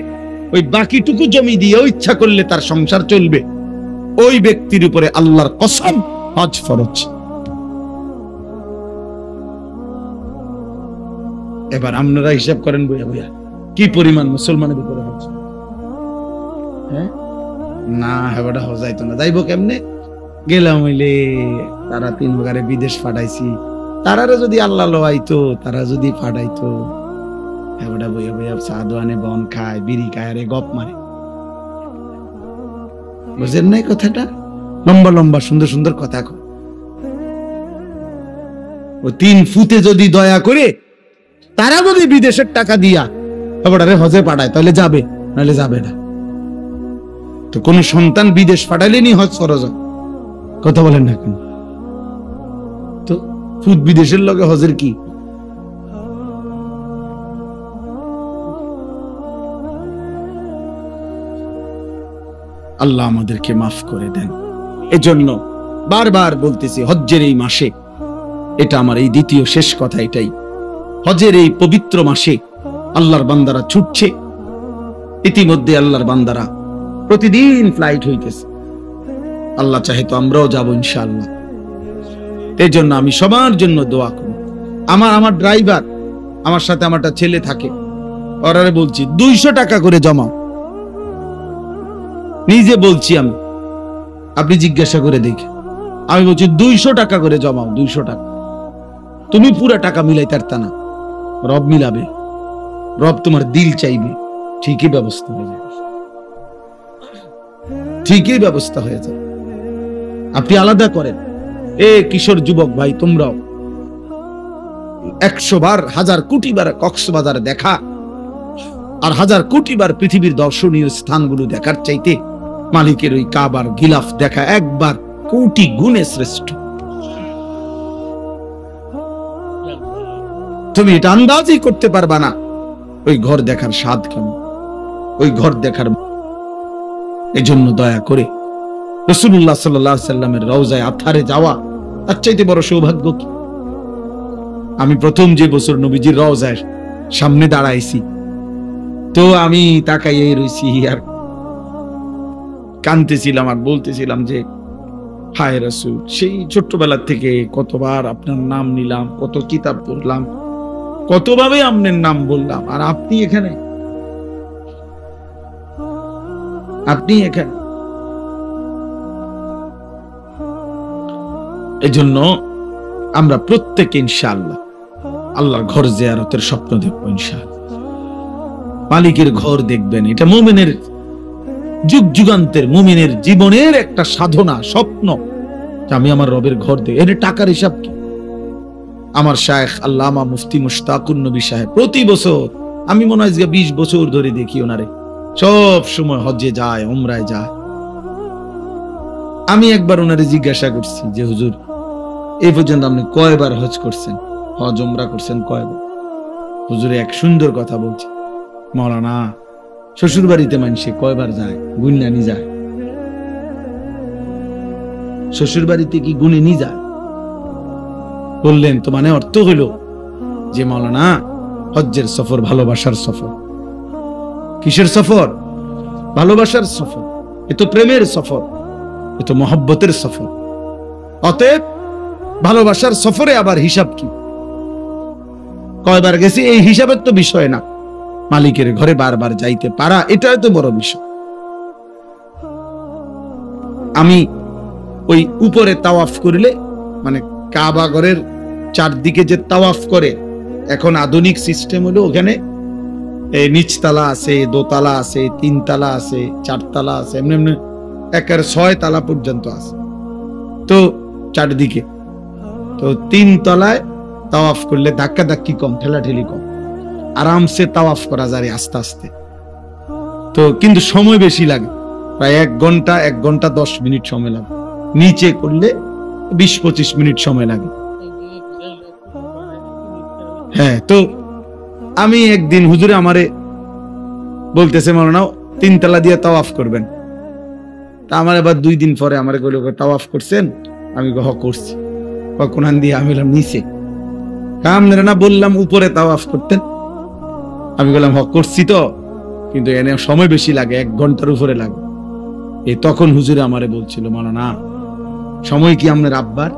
ওই বাকিটুকু জমি দিয়েও ইচ্ছা করলে তার সংসার চলবে, ওই ব্যক্তির উপরে আল্লাহর কসম হজ ফরজ। এবার আপনারা হিসাব করেন বইয়া বইয়া কি পরিমাণ মুসলমানের উপরে হজ। হ্যাঁ না, হেবাটা হজাইতো না, যাইব কেমনে? গেলাম হইলে তারা 3 বারে বিদেশ পাঠাইছি, তারারে যদি আল্লাহ লোয়াইতো, তারা যদি পাঠাইতো, হেবাটা বইয়া বইয়া চা দোয়ানে বন খায়, বিড়ি খায়, আরে গপ মারে। বুঝেন নাই কথাটা? লম্বা লম্বা সুন্দর সুন্দর কথা কয়। ও 3 ফুটে যদি দয়া করে তারা যদি বিদেশের টাকা দিয়া হেবাটারে হজে পাঠায় তাহলে যাবে, নাহলে যাবে না। তো কোন সন্তান বিদেশ পাঠাইলেনি হজ ফরজ, কথা বলেন না কেন? তো ফুট বিদেশের লগে হজের কি? আল্লাহ আমাদেরকে মাফ করে দেন। এজন্য বারবার বলতেছি, হজ্জের এই মাসে, এটা আমার এই দ্বিতীয় শেষ কথা, এটাই, হজের এই পবিত্র মাসে আল্লাহর বান্দারা ছুটছে। ইতিমধ্যে আল্লাহর বান্দারা প্রতিদিন ফ্লাইট হইতেছে, আল্লাহ চাহে তো আমরাও যাবো ইনশাআল্লাহ। এই জন্য আমি সবার জন্য দোয়া করি। আমার ড্রাইভার, আমার সাথে আমার একটা ছেলে থাকে, ওরারে বলছি 200 টাকা করে জমাও, নিজে বলছি আমি, আপনি জিজ্ঞাসা করে দেখে, আমি বলছি 200 টাকা করে জমাও, 200 টাকা। তুমি পুরা টাকা মিলাইতে পারতা না, রব মিলাবে, রব তোমার দিল চাইবে, ঠিকই ব্যবস্থা হয়ে যাবে, ঠিকই ব্যবস্থা হয়ে যাবে। আপনি আলাদা করেন। এ কিশোর যুবক ভাই, তোমরাও 100 বার 1000 কোটি বার কক্সবাজার দেখা আর 1000 কোটি বার পৃথিবীর দর্শনীয় স্থানগুলো দেখার চাইতে মালিকের ওই কাবার গিলাফ দেখা একবার কোটি গুণে শ্রেষ্ঠ। তুমি এটা আন্দাজই করতে পারবা না ওই ঘর দেখার স্বাদ কেমন, ওই ঘর দেখার। এজন্য দয়া করে রাসূলুল্লাহ সাল্লাল্লাহু আলাইহি সাল্লামের রওজায়ে আতহারে যাওয়া তার চাইতে বড় সৌভাগ্য কি? আমি প্রথম যে বছর নবীজির রওজায় সামনে দাঁড়াইছি, তো আমি তাকাইয়ে রইছি, আর কাঁদতেছিলাম আর বলতেছিলাম যে হায় রাসূল, সেই ছোট্টবেলা থেকে কতবার আপনার নাম নিলাম, কত কিতাব পড়লাম, কতভাবে আপনার নাম বললাম, আর আপনি এখানে, আপনি এখানে। এজন্য আমরা প্রত্যেকে ইনশাআল্লাহ আল্লাহর ঘর জিয়ারতের স্বপ্ন দেখবো ইনশাআল্লাহ। মালিকের ঘর দেখবেন, এটা মুমিনের যুগ যুগান্তের মুমিনের জীবনের একটা সাধনা, স্বপ্ন, আমি আমার রবের ঘর দেখি। এর টাকার হিসাব কি? আমার শায়েখ আল্লামা মুফতি মুশতাকুন নবী সাহেব প্রতি বছর, আমি মনে হয় 20 বছর ধরে দেখি ওনারে সব সময় হজ্জে যায়, উমরায় যায়। আমি একবার ওনারে জিজ্ঞাসা করছি যে হুজুর, এই পর্যন্ত আপনি কয়বার হজ করছেন, হজ উমরা করছেন কয়বার? হুজুরে এক সুন্দর কথা বলছে, মাওলানা শ্বশুর বাড়িতে মানুষে কয়বার যায় গুণা নি যায়, শ্বশুর বাড়িতে কি গুণে নি যায়? বললেন তো মানে অর্থ হইল যে মাওলানা হজ্জের সফর ভালোবাসার সফর। কিসের সফর? ভালোবাসার সফর। এ তো প্রেমের সফর, এ তো মহব্বতের সফর। অতএব ভালোবাসার সফরে আবার হিসাব কি, কয়বার গেছি এই হিসাবের তো বিষয় না, মালিকের ঘরে বারবার যাইতে পারা এটাই তো বড় বিষয়। আমি ওই উপরে তাওয়াফ করিলে, মানে কাবা ঘরের চারদিকে যে তাওয়াফ করে, এখন আধুনিক সিস্টেম হলো ওখানে নিচতলা আছে, দোতলা আছে, 3 তালা আছে, 4 তালা আছে, এমনি এমনি একের 6 তালা পর্যন্ত আছে। তো চারদিকে তো 3 তলায় তাওয়াফ করলে ধাক্কা ধাক্কি কম, ঠেলাঠেলি কম, আরামসে তাওয়াফ করা যায় আস্তে আস্তে। তো কিন্তু সময় বেশি লাগে, প্রায় 1 ঘন্টা 1 ঘন্টা 10 মিনিট সময় লাগে। নিচে করলে 20-25 মিনিট সময় লাগে। হ্যাঁ, তো আমি একদিন হুজুরে আমারে বলতেছে মাওলানা 3 তালা দিয়ে তাওয়াফ করবেন। তা আমার আবার 2 দিন পরে আমারে কইলো তাওয়াফ করছেন? আমি হ করছি। কোনান দিয়ে আমি বললাম নিচে। আপনারা না বললাম উপরে তাওয়াফ করতেন? আমি বললাম হ করছি তো, কিন্তু এনে সময় বেশি লাগে, 1 ঘন্টার উপরে লাগে। এই তখন হুজুরে আমারে বলছিল মাওলানা সময় কি আপনার আব্বার?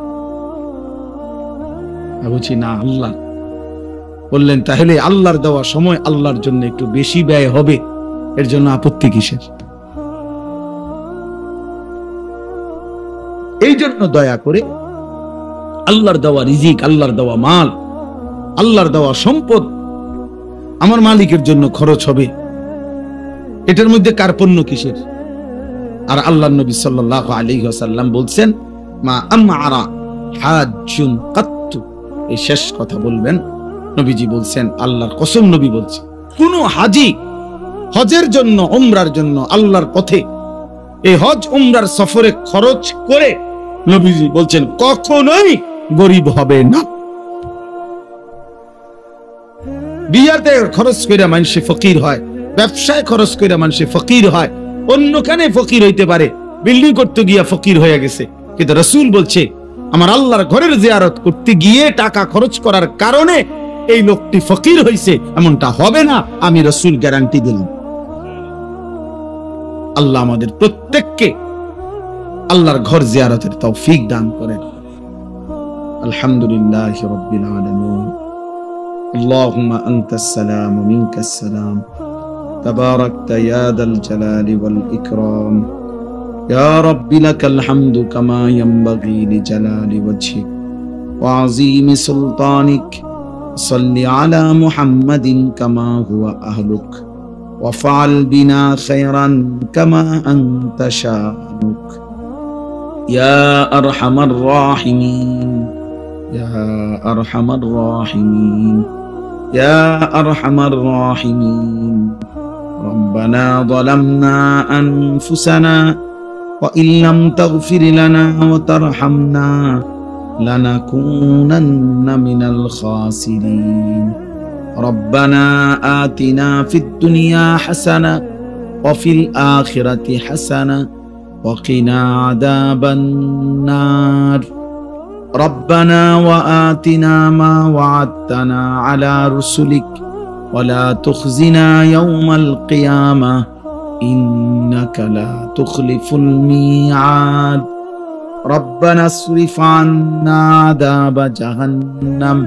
আমি বলছি না, আল্লাহ। বললেন তাহলে আল্লাহর দেওয়া সময় আল্লাহর জন্য একটু বেশি ব্যয় হবে, এর জন্য আপত্তি কিসের? এই জন্য দয়া করে আল্লাহর দেওয়া রিজিক, আল্লাহর দেওয়া মাল, আল্লাহর দেওয়া সম্পদ আমার মালিকের জন্য খরচ হবে, এটার মধ্যে কার্পণ্য কিসের? আর আল্লাহর নবী সাল্লাল্লাহু আলাইহি ওয়াসাল্লাম বলছেন মা আমআরা হাজ্জুন কাত্তু, এই শেষ কথা বলবেন নবীজি বলছেন, আল্লাহর কসম নবী বলছে, কোন হাজী হজের জন্য উমরার জন্য আল্লাহর পথে এই হজ উমরার সফরে খরচ করে নবীজি বলছেন কখনোই গরিব হবে না। বিয়াতে খরচ করে মানুষে ফকির হয়, ব্যবসায় খরচ করে মানুষে ফকির হয়, অন্যখানে ফকির হইতে পারে, বিল্ডিং করতে গিয়া ফকির হয়ে গেছে, কিন্তু রাসূল বলছে আমার আল্লাহর ঘরের জিয়ারত করতে গিয়ে টাকা খরচ করার কারণে এই লোকটি ফকির হইছে, এমনটা হবে না, আমি রাসূল গ্যারান্টি দিলাম। আল্লাহ আমাদের প্রত্যেককে আল্লাহর ঘর জিয়ারতের তৌফিক দান করেন। আলহামদুলিল্লাহি রাব্বিল আলামিন। আল্লাহুম্মা আনতাস সালাম ওয়া মিনকাস সালাম, তাবারাকতা ইয়া দাল জালালি ওয়াল ইকরাম, ইয়া রাব্বি লাকাল হামদু কামা ইয়ানবাগি লিজালালি ওয়াজহিক ওয়া আযীমি সুলতানিক। সাল্লি আলা মুহাম্মাদিন কামা হুয়া আহলুক وفعل بنا خيرا كما أنت شانك يا أرحم الراحمين يا أرحم الراحمين يا أرحم الراحمين ربنا ظلمنا أنفسنا وإن لم تغفر لنا وترحمنا لنكونن من الخاسرين ربنا آتنا في الدنيا حسنة وفي الآخرة حسنة وقنا عذاب النار ربنا وآتنا ما وعدتنا على رسلك ولا تخزنا يوم القيامة ইন্নাকা লা তুখলিফুল মিআদ রব্বানা আসরিফ আন্না আযাবা জাহান্নাম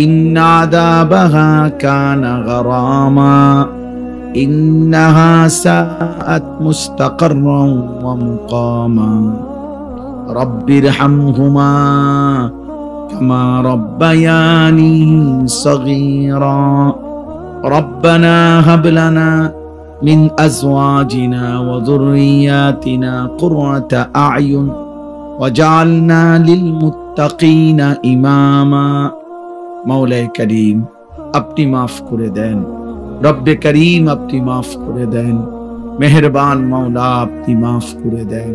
ইন্না আযাবাহা কানা গারামা ইন্নাহা সাআত মুস্তাকাররান ওয়া মুকামা রব্বিরহামহুমা কামা রব্বায়ানি সগীরা রব্বানা হাব লানা মিন আজওয়াজিনা ওয়া যুররিয়াতিনা কুররাতা আ'য়ুন ওয়াজআলনা লিল মুত্তাকিনা ইমামা। মাওলায়ে কারীম, আপনি মাফ করে দেন। রব্বে করিম, আপনি মাফ করে দেন। মেহেরবান মাওলা, আপনি মাফ করে দেন।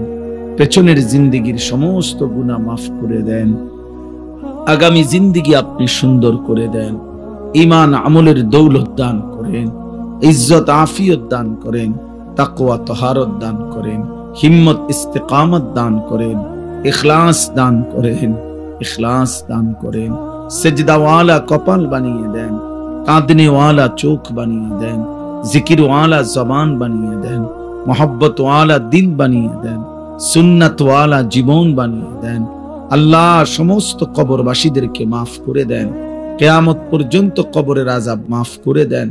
পেছনের জিন্দেগির সমস্ত গুনাহ মাফ করে দেন। আগামী জিন্দেগি আপনি সুন্দর করে দেন। ঈমান আমলের দৌলত দান করেন, ইজ্জত আফিয়ত দান করেন, তাকওয়া তহারত দান করেন, হিম্মত ইস্তেকামত দান করেন, ইখলাস দান করেন, ইখলাস দান করেন। সেজদাওয়ালা কপাল বানিয়ে দেন, কাঁদনেওয়ালা চোখ বানিয়ে দেন, জিকিরওয়ালা জবান বানিয়ে দেন, মোহব্বতওয়ালা দিল বানিয়ে দেন, সুন্নতওয়ালা জীবন বানিয়ে দেন। আল্লাহ, সমস্ত কবরবাসীদেরকে মাফ করে দেন। কিয়ামত পর্যন্ত কবরের আযাব মাফ করে দেন।